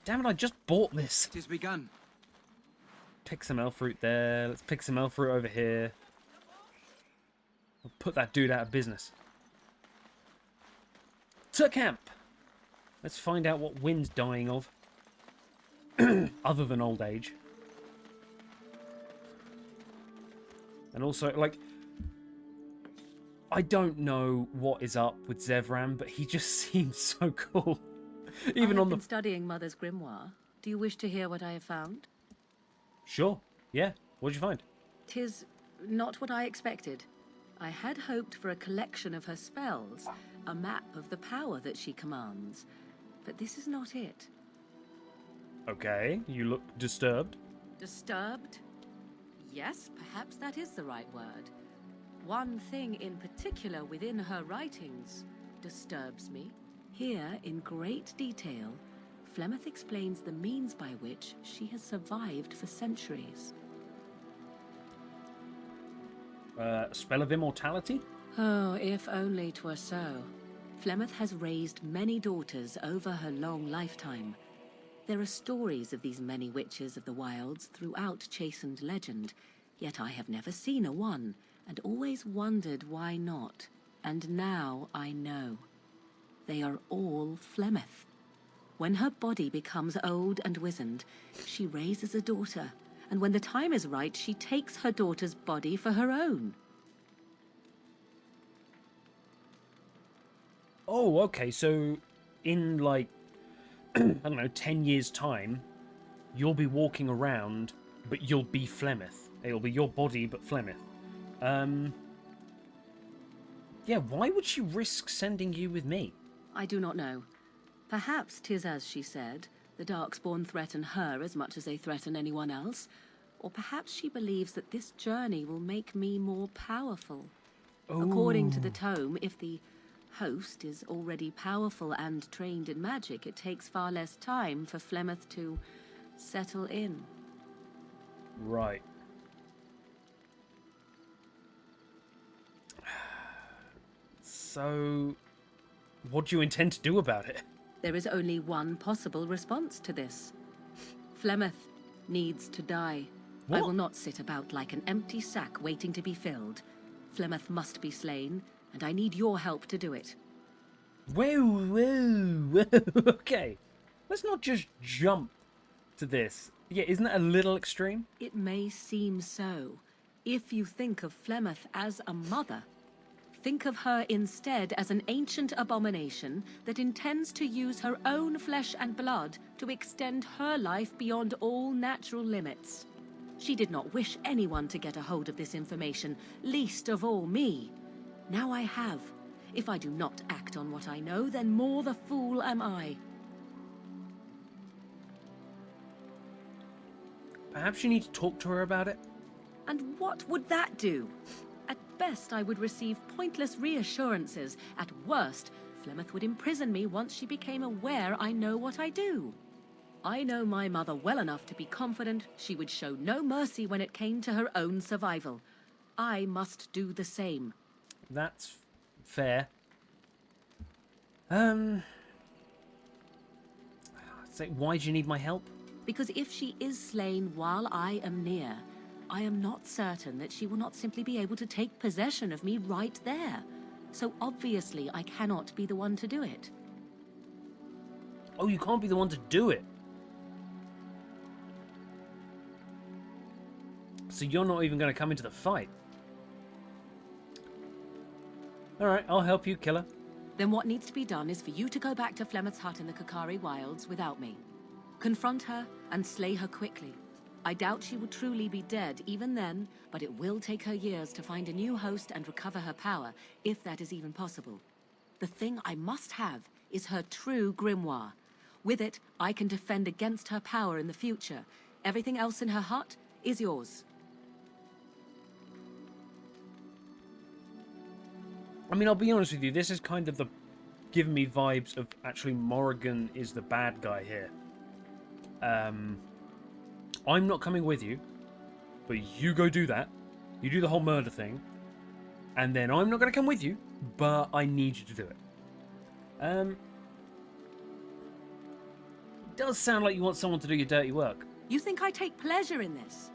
Damn it, I just bought this. It is begun. Pick some Elfruit there. Let's pick some Elfruit over here. We'll put that dude out of business. To camp. Let's find out what Wynn's dying of. Other than old age. And also, like, I don't know what is up with Zevran, but he just seems so cool. Even I on have the... been studying Mother's grimoire. Do you wish to hear what I have found? Sure. Yeah. What'd you find? 'Tis not what I expected. I had hoped for a collection of her spells, a map of the power that she commands. But this is not it. Okay. You look disturbed. Disturbed? Yes, perhaps that is the right word. One thing in particular within her writings disturbs me. Here, in great detail, Flemeth explains the means by which she has survived for centuries. Spell of immortality? Oh, if only 'twere so. Flemeth has raised many daughters over her long lifetime. There are stories of these many witches of the wilds throughout chastened legend, yet I have never seen a one, and always wondered why not. And now I know. They are all Flemeth. When her body becomes old and wizened, she raises a daughter, and when the time is right, she takes her daughter's body for her own. Oh, okay. So, in like, I don't know, 10 years' time, you'll be walking around, but you'll be Flemeth. It'll be your body, but Flemeth. Yeah, why would she risk sending you with me? I do not know. Perhaps 'tis as she said, the Darkspawn threaten her as much as they threaten anyone else. Or perhaps she believes that this journey will make me more powerful. According to the tome, if the host is already powerful and trained in magic, it takes far less time for Flemeth to settle in. Right. So, what do you intend to do about it? There is only one possible response to this. Flemeth needs to die. I What? will not sit about like an empty sack waiting to be filled. Flemeth must be slain, and I need your help to do it. Whoa, whoa, whoa. Okay. Let's not just jump to this. Yeah, isn't that a little extreme? It may seem so. If you think of Flemeth as a mother, think of her instead as an ancient abomination that intends to use her own flesh and blood to extend her life beyond all natural limits. She did not wish anyone to get a hold of this information, least of all me. Now I have. If I do not act on what I know, then more the fool am I. Perhaps you need to talk to her about it? And what would that do? At best, I would receive pointless reassurances. At worst, Flemeth would imprison me once she became aware I know what I do. I know my mother well enough to be confident she would show no mercy when it came to her own survival. I must do the same. That's fair. So why do you need my help? Because if she is slain while I am near, I am not certain that she will not simply be able to take possession of me right there. So obviously I cannot be the one to do it. Oh, you can't be the one to do it. So you're not even going to come into the fight. Alright, I'll help you, killer. Then what needs to be done is for you to go back to Flemeth's hut in the Kakari Wilds without me. Confront her and slay her quickly. I doubt she will truly be dead even then, but it will take her years to find a new host and recover her power, if that is even possible. The thing I must have is her true grimoire. With it, I can defend against her power in the future. Everything else in her hut is yours. I mean, I'll be honest with you, this is kind of giving me vibes of actually Morrigan is the bad guy here. I'm not coming with you, but you go do that. You do the whole murder thing, and then I'm not going to come with you, but I need you to do it. It does sound like you want someone to do your dirty work. You think I take pleasure in this?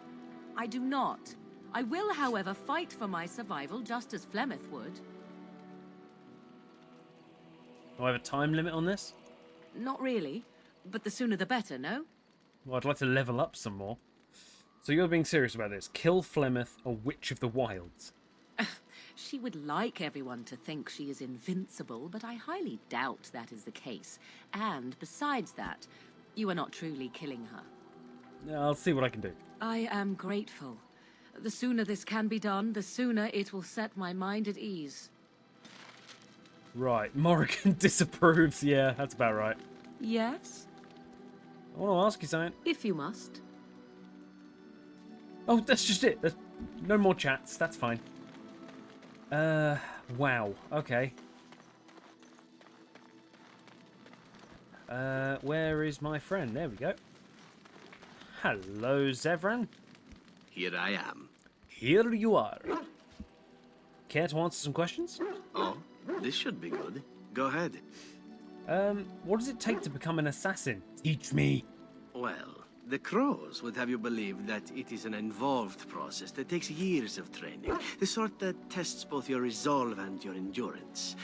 I do not. I will, however, fight for my survival just as Flemeth would. Do I have a time limit on this? Not really, but the sooner the better, no? Well, I'd like to level up some more. So you're being serious about this. Kill Flemeth, a witch of the wilds. She would like everyone to think she is invincible, but I highly doubt that is the case. And besides that, you are not truly killing her. I'll see what I can do. I am grateful. The sooner this can be done, the sooner it will set my mind at ease. Right, Morrigan disapproves. Yeah, that's about right. Yes? I want to ask you something. If you must. Oh, that's just it. There's no more chats. That's fine. Wow. Okay. Where is my friend? There we go. Hello, Zevran. Here I am. Here you are. Care to answer some questions? Oh, this should be good. Go ahead. What does it take to become an assassin? Teach me. Well, the Crows would have you believe that it is an involved process that takes years of training. The sort that tests both your resolve and your endurance.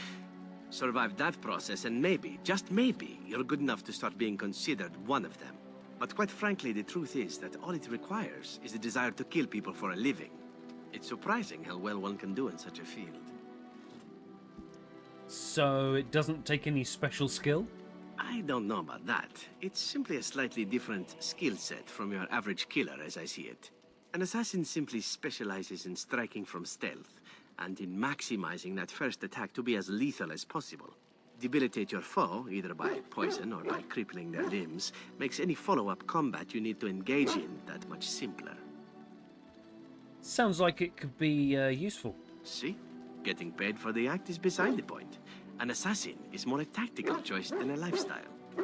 Survive that process and maybe, just maybe, you're good enough to start being considered one of them. But quite frankly, the truth is that all it requires is the desire to kill people for a living. It's surprising how well one can do in such a field. So it doesn't take any special skill? I don't know about that. It's simply a slightly different skill set from your average killer, as I see it. An assassin simply specializes in striking from stealth, and in maximizing that first attack to be as lethal as possible. Debilitate your foe, either by poison or by crippling their limbs, makes any follow-up combat you need to engage in that much simpler. Sounds like it could be useful. See? Getting paid for the act is beside the point. An assassin is more a tactical choice than a lifestyle.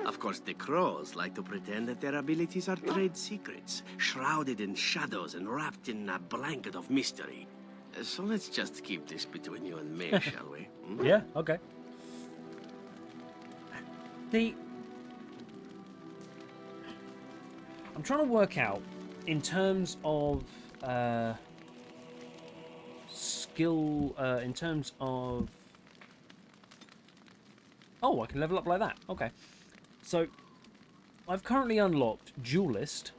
Of course, the Crows like to pretend that their abilities are trade secrets, shrouded in shadows and wrapped in a blanket of mystery. So let's just keep this between you and me, shall we? Hmm? Yeah, okay. I'm trying to work out, in terms of skill, in terms of... Oh, I can level up like that. Okay. So, I've currently unlocked Duelist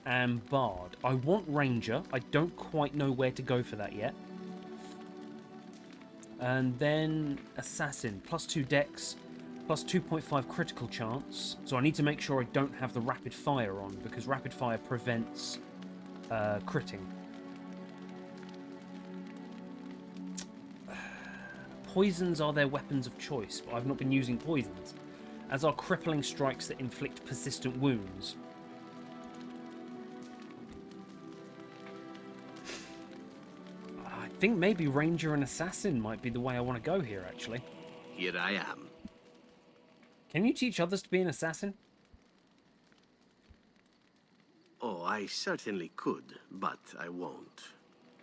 and Bard. I want Ranger. I don't quite know where to go for that yet. And then Assassin. +2 Dex, +2.5 critical chance. So I need to make sure I don't have the Rapid Fire on, because Rapid Fire prevents critting. Poisons are their weapons of choice, but I've not been using poisons, as are crippling strikes that inflict persistent wounds. I think maybe Ranger and Assassin might be the way I want to go here, actually. Here I am. Can you teach others to be an assassin? Oh, I certainly could, but I won't.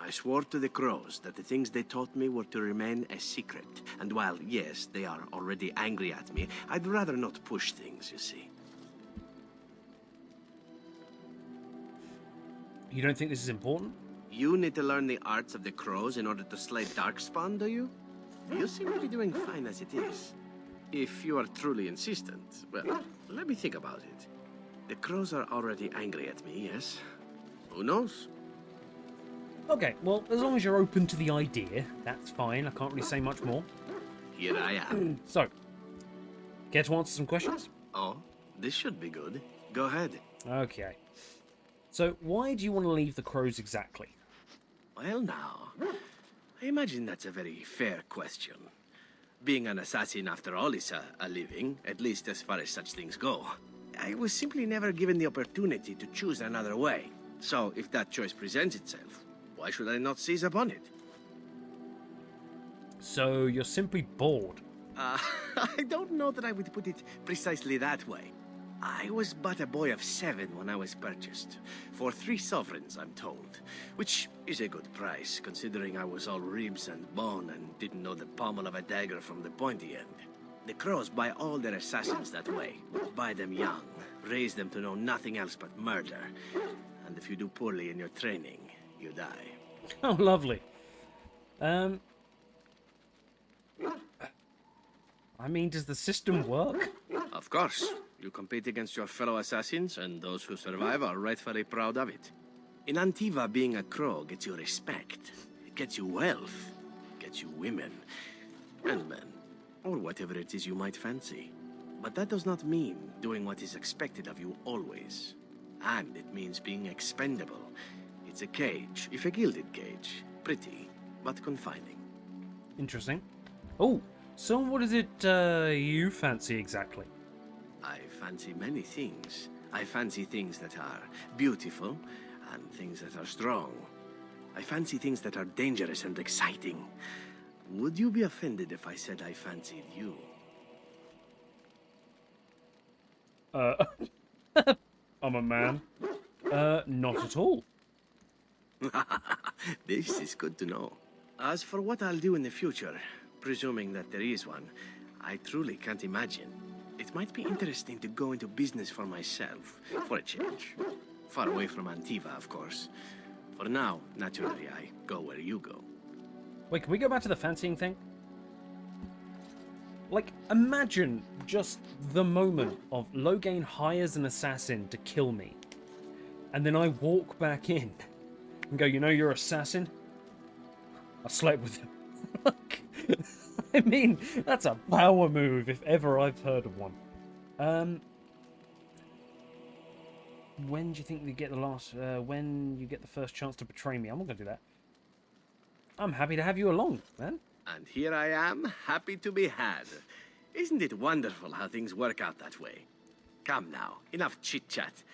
I swore to the Crows that the things they taught me were to remain a secret. And while, yes, they are already angry at me, I'd rather not push things, you see. You don't think this is important? You need to learn the arts of the Crows in order to slay Darkspawn, do you? You seem to be doing fine as it is. If you are truly insistent, well, let me think about it. The Crows are already angry at me, yes? Who knows? Okay, well, as long as you're open to the idea, that's fine. I can't really say much more. Here I am. So, care to answer some questions? Oh, this should be good. Go ahead. Okay. So, why do you want to leave the Crows exactly? Well, now, I imagine that's a very fair question. Being an assassin, after all, is a living, at least as far as such things go. I was simply never given the opportunity to choose another way. So, if that choice presents itself, why should I not seize upon it? So, you're simply bored? I don't know that I would put it precisely that way. I was but a boy of 7 when I was purchased. For 3 sovereigns, I'm told. Which is a good price, considering I was all ribs and bone and didn't know the pommel of a dagger from the pointy end. The Crows buy all their assassins that way. Buy them young, raise them to know nothing else but murder. And if you do poorly in your training, you die. Oh, lovely. I mean, does the system work? Of course. You compete against your fellow assassins, and those who survive are rightfully proud of it. In Antiva, being a crow gets you respect. It gets you wealth. It gets you women. And men. Or whatever it is you might fancy. But that does not mean doing what is expected of you always. And it means being expendable. It's a cage, if a gilded cage. Pretty, but confining. Interesting. Oh, so what is it you fancy exactly? I fancy many things. I fancy things that are beautiful, and things that are strong. I fancy things that are dangerous and exciting. Would you be offended if I said I fancied you? I'm a man. Not at all. This is good to know. As for what I'll do in the future, presuming that there is one, I truly can't imagine. It might be interesting to go into business for myself, for a change. Far away from Antiva, of course. For now, naturally, I go where you go. Wait, can we go back to the fancying thing? Like, imagine just the moment of Loghain hires an assassin to kill me. And then I walk back in and go, you know your assassin? I slept with him. I mean, that's a power move if ever I've heard of one. When do you think you get when you get the first chance to betray me? I'm not going to do that. I'm happy to have you along, man. And here I am, happy to be had. Isn't it wonderful how things work out that way? Come now, enough chit-chat.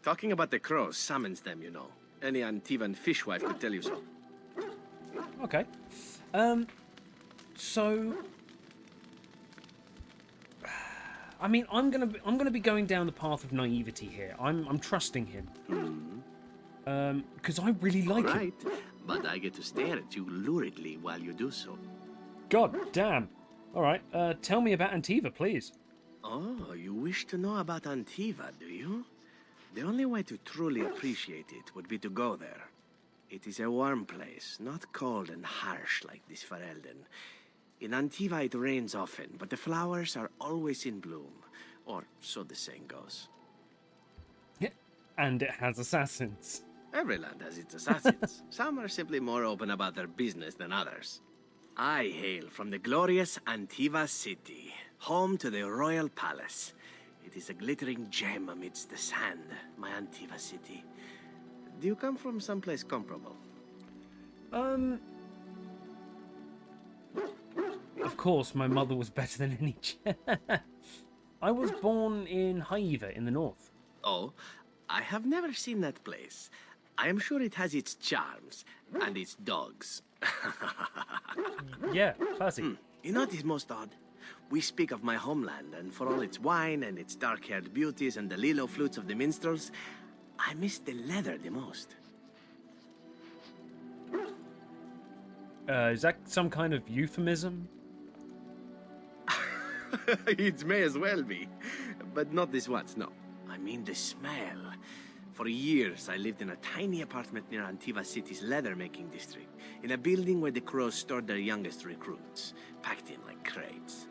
Talking about the crows summons them, you know. Any Antivan fishwife could tell you so. Okay. So, I mean, I'm gonna be going down the path of naivety here. I'm trusting him. Because I really like him. Right, but I get to stare at you luridly while you do so. God damn. All right. Tell me about Antiva, please. Oh, you wish to know about Antiva, do you? The only way to truly appreciate it would be to go there. It is a warm place, not cold and harsh like this Ferelden. In Antiva it rains often, but the flowers are always in bloom. Or so the saying goes. And it has assassins. Every land has its assassins. Some are simply more open about their business than others. I hail from the glorious Antiva city, home to the royal palace. It is a glittering gem amidst the sand, my Antiva city. Do you come from someplace comparable? Of course, my mother was better than any. I was born in Haiva in the north. Oh, I have never seen that place. I am sure it has its charms and its dogs. Yeah, classy. You know what is most odd? We speak of my homeland, and for all its wine and its dark-haired beauties and the lilo flutes of the minstrels, I miss the leather the most. Is that some kind of euphemism? It may as well be, but not this once, no. I mean the smell. For years, I lived in a tiny apartment near Antiva City's leather-making district, in a building where the crows stored their youngest recruits, packed in like crates.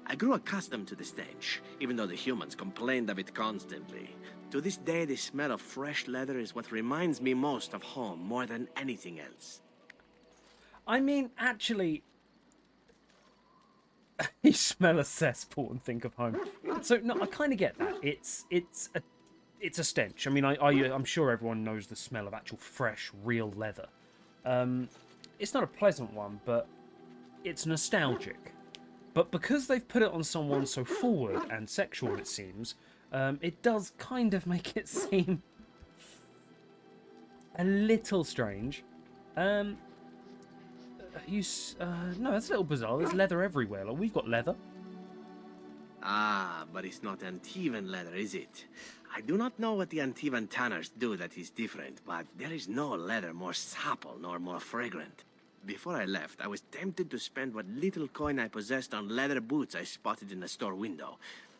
I grew accustomed to the stench, even though the humans complained of it constantly. To this day, the smell of fresh leather is what reminds me most of home more than anything else. I mean, actually, you smell a cesspool and think of home. So no, I kind of get that. It's a stench. I mean, I'm sure everyone knows the smell of actual fresh, real leather. It's not a pleasant one, but it's nostalgic. But because they've put it on someone so forward and sexual, it seems, it does kind of make it seem a little strange. No, that's a little bizarre. There's leather everywhere. Like, we've got leather. Ah, but it's not Antivan leather, is it? I do not know what the Antivan tanners do that is different, but there is no leather more supple nor more fragrant. Before I left, I was tempted to spend what little coin I possessed on leather boots I spotted in the store window.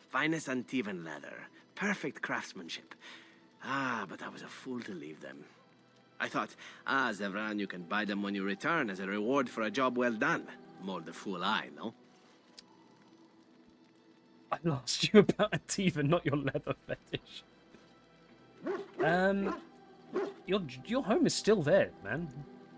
Finest Antivan leather. Perfect craftsmanship. Ah, but I was a fool to leave them. I thought, Zevran, you can buy them when you return as a reward for a job well done. More the fool I, no? I asked you about Antiva, not your leather fetish. Your home is still there, man.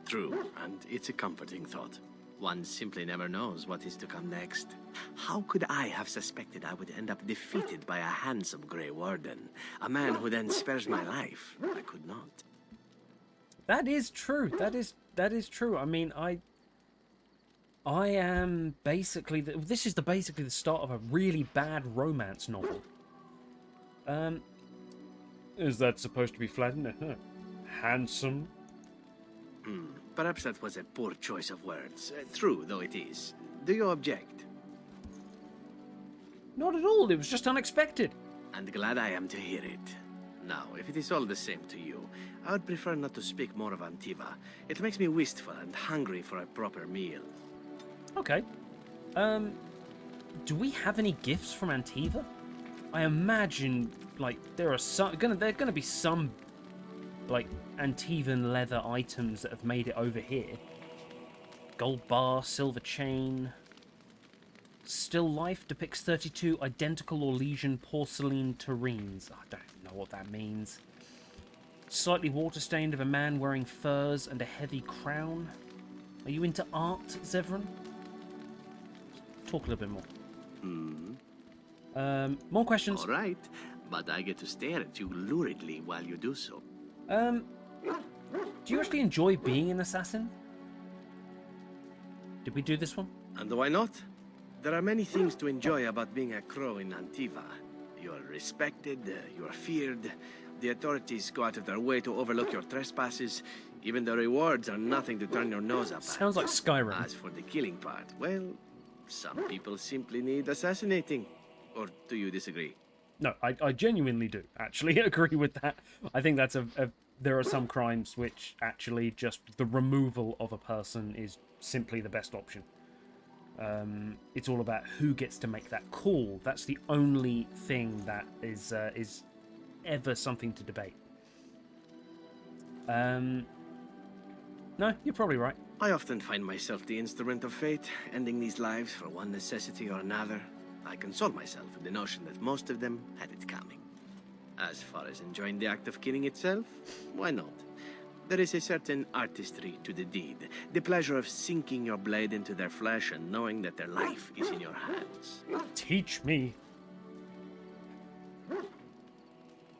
True, and it's a comforting thought. One simply never knows what is to come next. How could I have suspected I would end up defeated by a handsome Grey Warden? A man who then spares my life? I could not. That is true. That is true. I mean, I am basically this is basically the start of a really bad romance novel. Is that supposed to be flattering? Handsome? Perhaps that was a poor choice of words. True, though it is. Do you object? Not at all. It was just unexpected. And glad I am to hear it. Now, if it is all the same to you, I would prefer not to speak more of Antiva. It makes me wistful and hungry for a proper meal. Okay. Do we have any gifts from Antiva? I imagine, like, there are gonna be some, like, Antivan leather items that have made it over here. Gold bar, silver chain. Still life depicts 32 identical or lesion porcelain tureens. I don't know what that means. Slightly water-stained of a man wearing furs and a heavy crown. Are you into art, Zevran? Talk a little bit more. More questions. All right, but I get to stare at you luridly while you do so. Do you actually enjoy being an assassin? Did we do this one? And why not? There are many things to enjoy about being a crow in Antiva. You are respected, you are feared. The authorities go out of their way to overlook your trespasses. Even the rewards are nothing to turn your nose up at. Sounds like Skyrim. As for the killing part, well, some people simply need assassinating. Or do you disagree? No, I genuinely do actually agree with that. I think that's there are some crimes which actually just the removal of a person is simply the best option. It's all about who gets to make that call. That's the only thing that is ever something to debate. No, you're probably right. I often find myself the instrument of fate, ending these lives for one necessity or another. I console myself with the notion that most of them had it coming. As far as enjoying the act of killing itself, why not? There is a certain artistry to the deed, the pleasure of sinking your blade into their flesh and knowing that their life is in your hands. Teach me.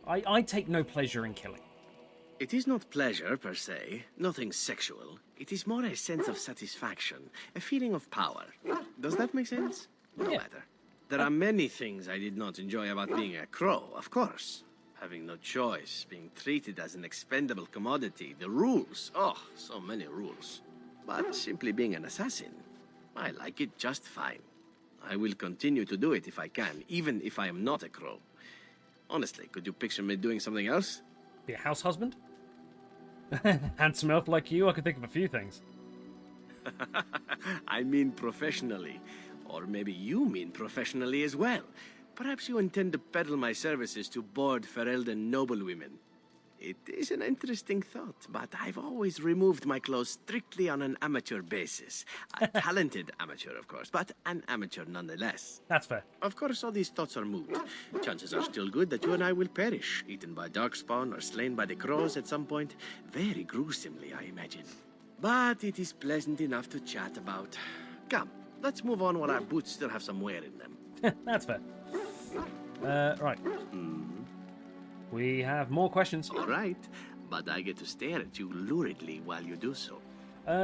I take no pleasure in killing. It is not pleasure, per se, nothing sexual. It is more a sense of satisfaction, a feeling of power. Does that make sense? No matter. There are many things I did not enjoy about being a crow, of course. Having no choice, being treated as an expendable commodity, the rules, oh, so many rules. But simply being an assassin, I like it just fine. I will continue to do it if I can, even if I am not a crow. Honestly, could you picture me doing something else? Be a house husband? Handsome elf like you, I could think of a few things. I mean professionally. Or maybe you mean professionally as well. Perhaps you intend to peddle my services to bored Ferelden noblewomen. It is an interesting thought, but I've always removed my clothes strictly on an amateur basis. A talented amateur, of course, but an amateur nonetheless. That's fair. Of course, all these thoughts are moot. Chances are still good that you and I will perish, eaten by darkspawn or slain by the crows at some point. Very gruesomely, I imagine. But it is pleasant enough to chat about. Come, let's move on while our boots still have some wear in them. That's fair. Right. We have more questions. All right, but I get to stare at you luridly while you do so.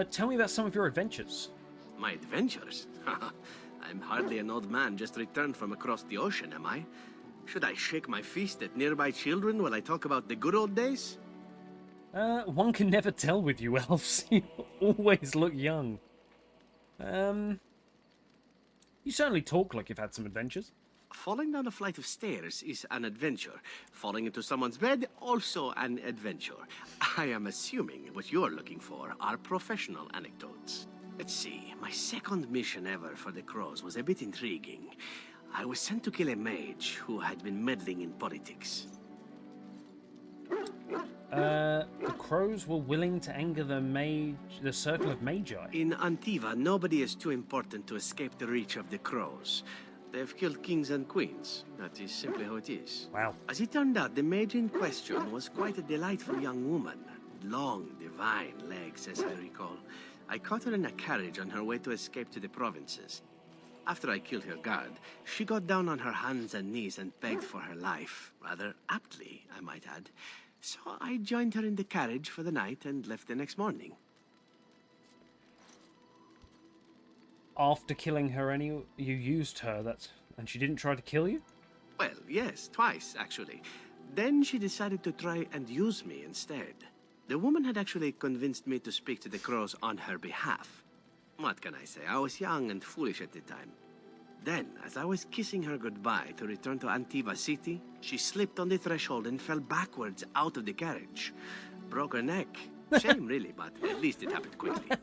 Tell me about some of your adventures. My adventures? I'm hardly an old man just returned from across the ocean, am I? Should I shake my fist at nearby children while I talk about the good old days? One can never tell with you elves. You always look young. You certainly talk like you've had some adventures. Falling down a flight of stairs is an adventure. Falling into someone's bed, also an adventure. I am assuming what you're looking for are professional anecdotes. Let's see, my second mission ever for the Crows was a bit intriguing. I was sent to kill a mage who had been meddling in politics. The Crows were willing to anger the Circle of Magi. In Antiva, nobody is too important to escape the reach of the Crows. They've killed kings and queens. That is simply how it is. Wow. As it turned out, the mage in question was quite a delightful young woman. Long, divine legs, as I recall. I caught her in a carriage on her way to escape to the provinces. After I killed her guard, she got down on her hands and knees and begged for her life. Rather aptly, I might add. So I joined her in the carriage for the night and left the next morning. After killing her, you used her, and she didn't try to kill you? Well, yes, twice, actually. Then she decided to try and use me instead. The woman had actually convinced me to speak to the Crows on her behalf. What can I say? I was young and foolish at the time. Then, as I was kissing her goodbye to return to Antiva City, she slipped on the threshold and fell backwards out of the carriage. Broke her neck. Shame, really, but at least it happened quickly.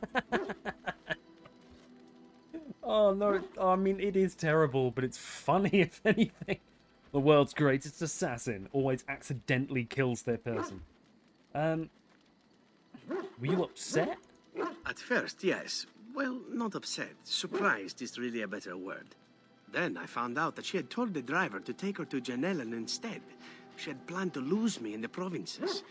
Oh, no, I mean, it is terrible, but it's funny, if anything. The world's greatest assassin always accidentally kills their person. Were you upset? At first, yes. Well, not upset. Surprised is really a better word. Then I found out that she had told the driver to take her to Janellen instead. She had planned to lose me in the provinces.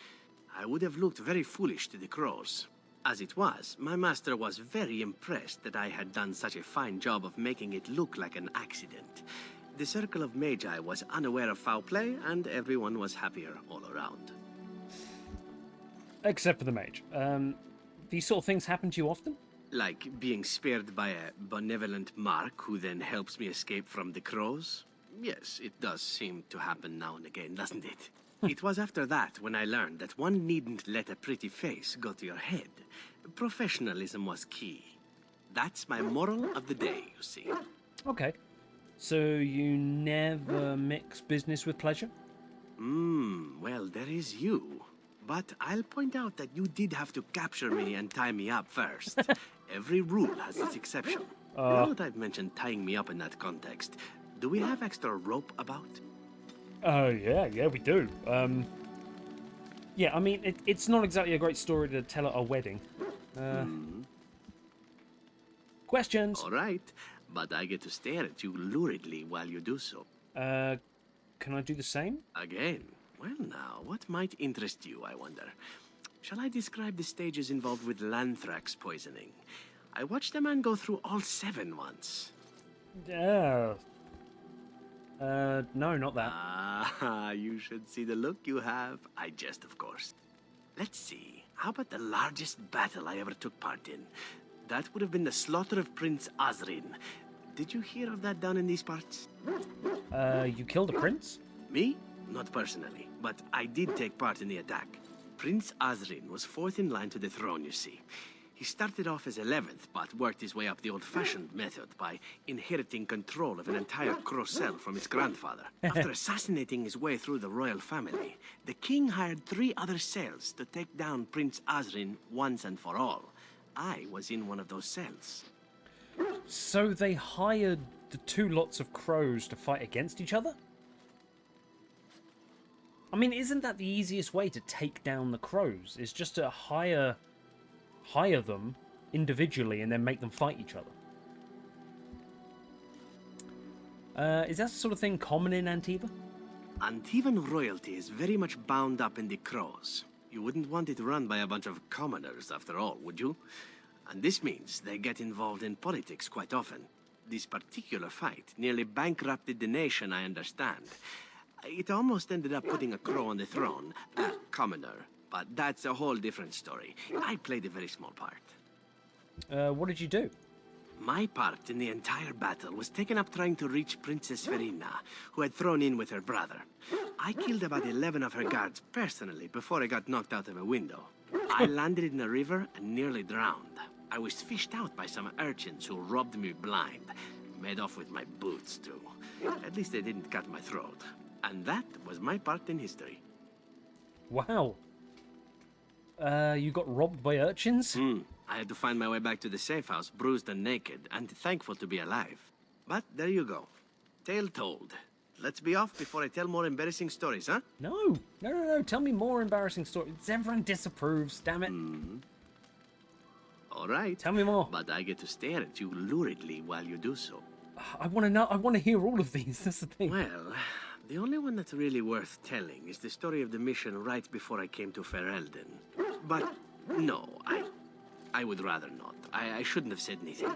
I would have looked very foolish to the Crows. As it was, my master was very impressed that I had done such a fine job of making it look like an accident. The Circle of Magi was unaware of foul play, and everyone was happier all around. Except for the mage. These sort of things happen to you often? Like being spared by a benevolent mark who then helps me escape from the Crows? Yes, it does seem to happen now and again, doesn't it? It was after that when I learned that one needn't let a pretty face go to your head. Professionalism was key. That's my moral of the day, you see. Okay. So you never mix business with pleasure? Well, there is you. But I'll point out that you did have to capture me and tie me up first. Every rule has its exception. Now that I've mentioned tying me up in that context, do we have extra rope about? Yeah, we do. Yeah, I mean, it's not exactly a great story to tell at a wedding. Questions? All right, but I get to stare at you luridly while you do so. Can I do the same? Again? Well now, what might interest you, I wonder? Shall I describe the stages involved with Lanthrax poisoning? I watched a man go through all 7 once. No, not that. Ah, you should see the look you have. I jest, of course. Let's see. How about the largest battle I ever took part in? That would have been the slaughter of Prince Azrin. Did you hear of that down in these parts? You killed a prince? Me? Not personally, but I did take part in the attack. Prince Azrin was 4th in line to the throne, you see. He started off as 11th, but worked his way up the old-fashioned method by inheriting control of an entire Crocel from his grandfather. After assassinating his way through the royal family, the king hired 3 other cells to take down Prince Azrin once and for all. I was in one of those cells. So they hired the 2 lots of crows to fight against each other? I mean, isn't that the easiest way to take down the crows? Is just to hire them individually and then make them fight each other. Is that sort of thing common in Antiva? Antivan royalty is very much bound up in the crows. You wouldn't want it run by a bunch of commoners, after all, would you? And this means they get involved in politics quite often. This particular fight nearly bankrupted the nation, I understand. It almost ended up putting a crow on the throne, a commoner. But that's a whole different story. I played a very small part. What did you do? My part in the entire battle was taken up trying to reach Princess Verina, who had thrown in with her brother. I killed about 11 of her guards personally before I got knocked out of a window. I landed in a river and nearly drowned. I was fished out by some urchins who robbed me blind. made off with my boots, too. At least they didn't cut my throat. And that was my part in history. Wow. You got robbed by urchins? I had to find my way back to the safe house, bruised and naked, and thankful to be alive. But there you go. Tale told. Let's be off before I tell more embarrassing stories, huh? No. Tell me more embarrassing stories. Zevran disapproves, damn it. All right. Tell me more. But I get to stare at you luridly while you do so. I want to know. I want to hear all of these. That's the thing. Well, the only one that's really worth telling is the story of the mission right before I came to Ferelden. But no, I would rather not. I shouldn't have said anything.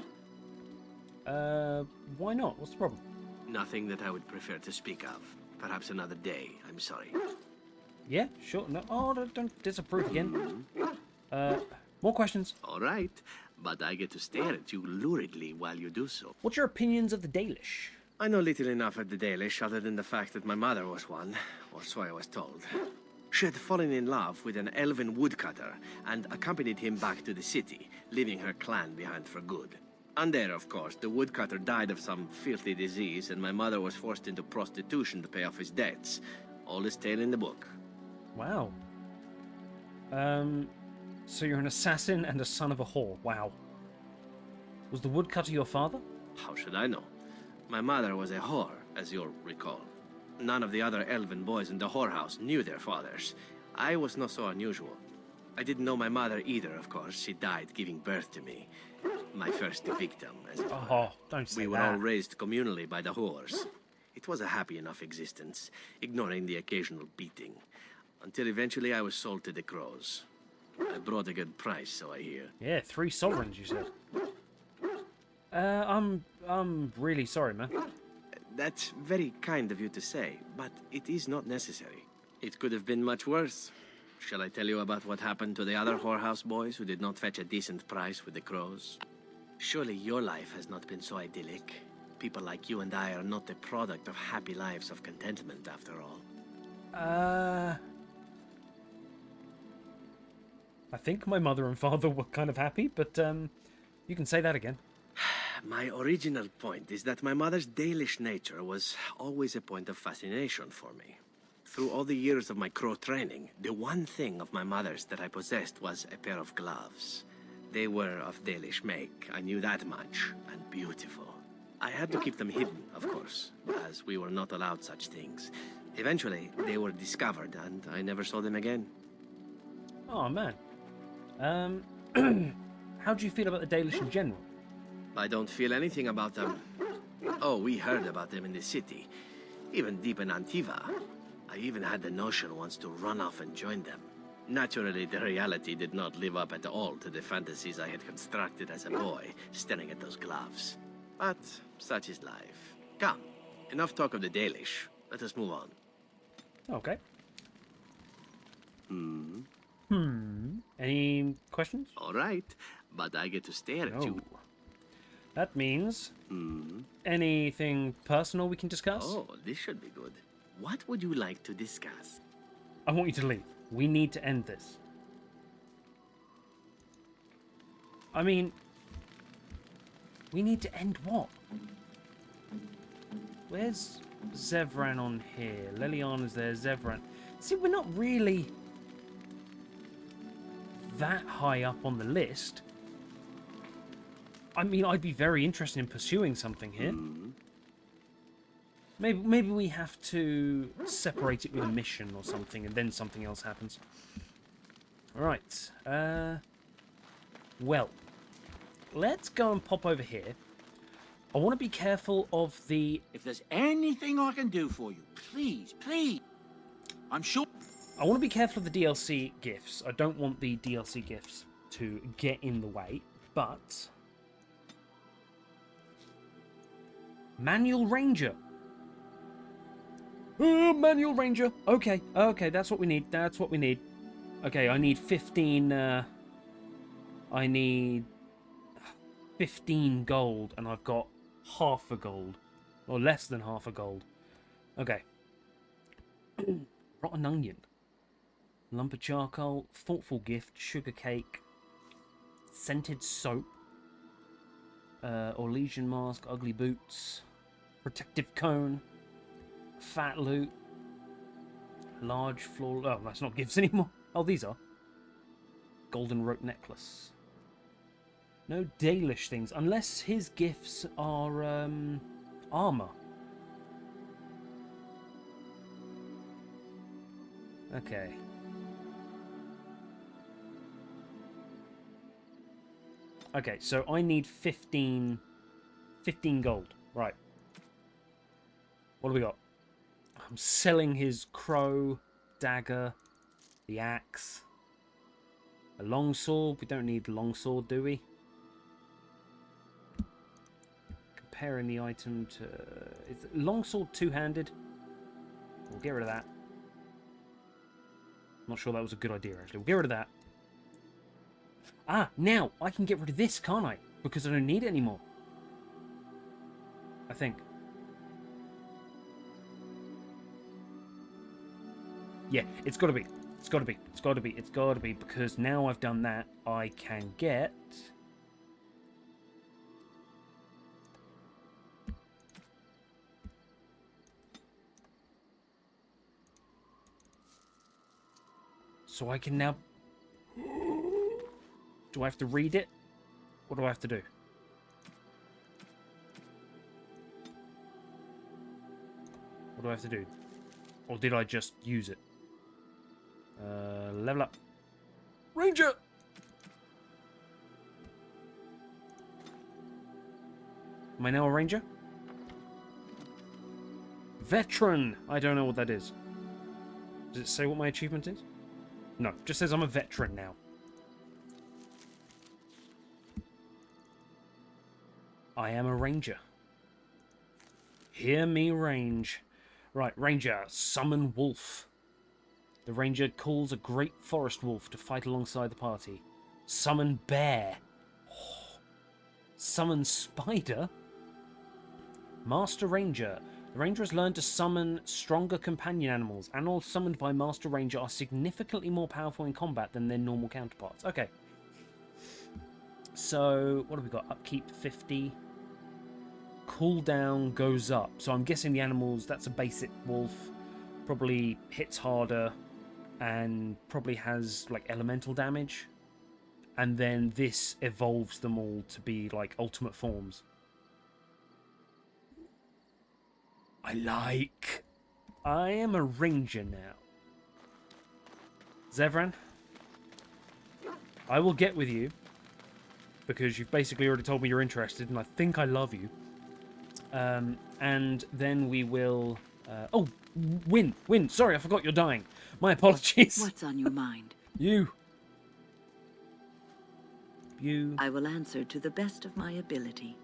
Why not? What's the problem? Nothing that I would prefer to speak of. Perhaps another day. I'm sorry. Yeah, sure. No. Oh, don't disapprove again. More questions. All right, but I get to stare at you luridly while you do so. What's your opinions of the Dalish? I know little enough of the Dalish other than the fact that my mother was one, or so I was told. She had fallen in love with an elven woodcutter and accompanied him back to the city, leaving her clan behind for good. And there, of course, the woodcutter died of some filthy disease, and my mother was forced into prostitution to pay off his debts. Oldest tale in the book. Wow. So you're an assassin and a son of a whore. Wow. Was the woodcutter your father? How should I know? My mother was a whore, as you'll recall. None of the other elven boys in the whorehouse knew their fathers. I was not so unusual. I didn't know my mother either, of course. She died giving birth to me. My first victim, as it were. Oh, don't say We were that. all raised communally by the whores. It was a happy enough existence, ignoring the occasional beating. Until eventually I was sold to the crows. I brought a good price, so I hear. Yeah, 3 sovereigns, you said. I'm really sorry, man. That's very kind of you to say, but it is not necessary. It could have been much worse. Shall I tell you about what happened to the other whorehouse boys who did not fetch a decent price with the crows? Surely your life has not been so idyllic. People like you and I are not the product of happy lives of contentment, after all. I think my mother and father were kind of happy, but you can say that again. My original point is that my mother's Dalish nature was always a point of fascination for me. Through all the years of my crow training, the one thing of my mother's that I possessed was a pair of gloves. They were of Dalish make, I knew that much, and beautiful. I had to keep them hidden, of course, as we were not allowed such things. Eventually, they were discovered, and I never saw them again. Oh, man. How do you feel about the Dalish in general? I don't feel anything about them. Oh, we heard about them in the city, even deep in Antiva. I even had the notion once to run off and join them. Naturally, the reality did not live up at all to the fantasies I had constructed as a boy, staring at those gloves. But such is life. Come, enough talk of the Dalish. Let us move on. Okay. Any questions? All right, but I get to stare at you. That means... Anything personal we can discuss? Oh, this should be good. What would you like to discuss? I want you to leave. We need to end this. I mean... We need to end what? Where's Zevran on here? Leliana's there, Zevran. See, we're not really that high up on the list. I mean, I'd be very interested in pursuing something here. Maybe we have to separate it with a mission or something, and then something else happens. Alright. Well, let's go and pop over here. I want to be careful of the... If there's anything I can do for you, please, please. I'm sure... I want to be careful of the DLC gifts. I don't want the DLC gifts to get in the way, but... Manual Ranger. Manual Ranger. Okay, that's what we need. That's what we need. Okay, I need 15... I need 15 gold, and I've got half a gold. Or less than half a gold. Okay. Rotten onion. Lump of charcoal. Thoughtful gift. Sugar cake. Scented soap. Orlesian mask, ugly boots, protective cone, fat loot, large floor. Oh, that's not gifts anymore. Oh, these are. Golden rope necklace. No Dalish things, unless his gifts are armor. Okay. Okay, so I need 15 gold. Right. What do we got? I'm selling his crow, dagger, the axe, a longsword. We don't need the longsword, do we? Comparing the item to... Is the longsword two-handed? We'll get rid of that. Not sure that was a good idea, actually. We'll get rid of that. Ah, now I can get rid of this, can't I? Because I don't need it anymore. I think. Yeah, it's got to be. It's got to be. It's got to be. It's got to be. Because now I've done that, I can get... So I can now... Do I have to read it? What do I have to do? What do I have to do? Or did I just use it? Level up. Ranger! Am I now a ranger? Veteran! I don't know what that is. Does it say what my achievement is? No, just says I'm a veteran now. I am a ranger. Hear me range. Right, ranger, summon wolf. The ranger calls a great forest wolf to fight alongside the party. Summon bear. Oh. Summon spider. Master ranger. The ranger has learned to summon stronger companion animals. Animals summoned by Master Ranger are significantly more powerful in combat than their normal counterparts. Okay. So, what have we got? Upkeep 50. Cooldown goes up. So I'm guessing the animals, that's a basic wolf. Probably hits harder. And probably has, like, elemental damage. And then this evolves them all to be, like, ultimate forms. I am a ranger now. Zevran, I will get with you because you've basically already told me you're interested and I think I love you. And then we will... oh, Win. Sorry, I forgot you're dying. My apologies. What's on your mind? You. I will answer to the best of my ability.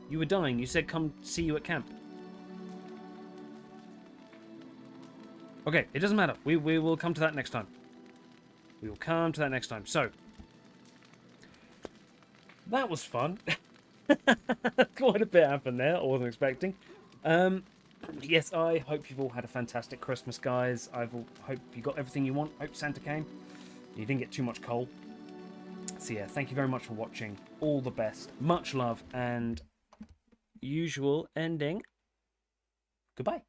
You were dying. You said come see you at camp. Okay, it doesn't matter. We will come to that next time. We will come to that next time. So, that was fun. Quite a bit happened there. I wasn't expecting. Yes, I hope you've all had a fantastic Christmas, guys. I hope you got everything you want. Hope Santa came. You didn't get too much coal. So yeah, thank you very much for watching. All the best. Much love and usual ending. Goodbye.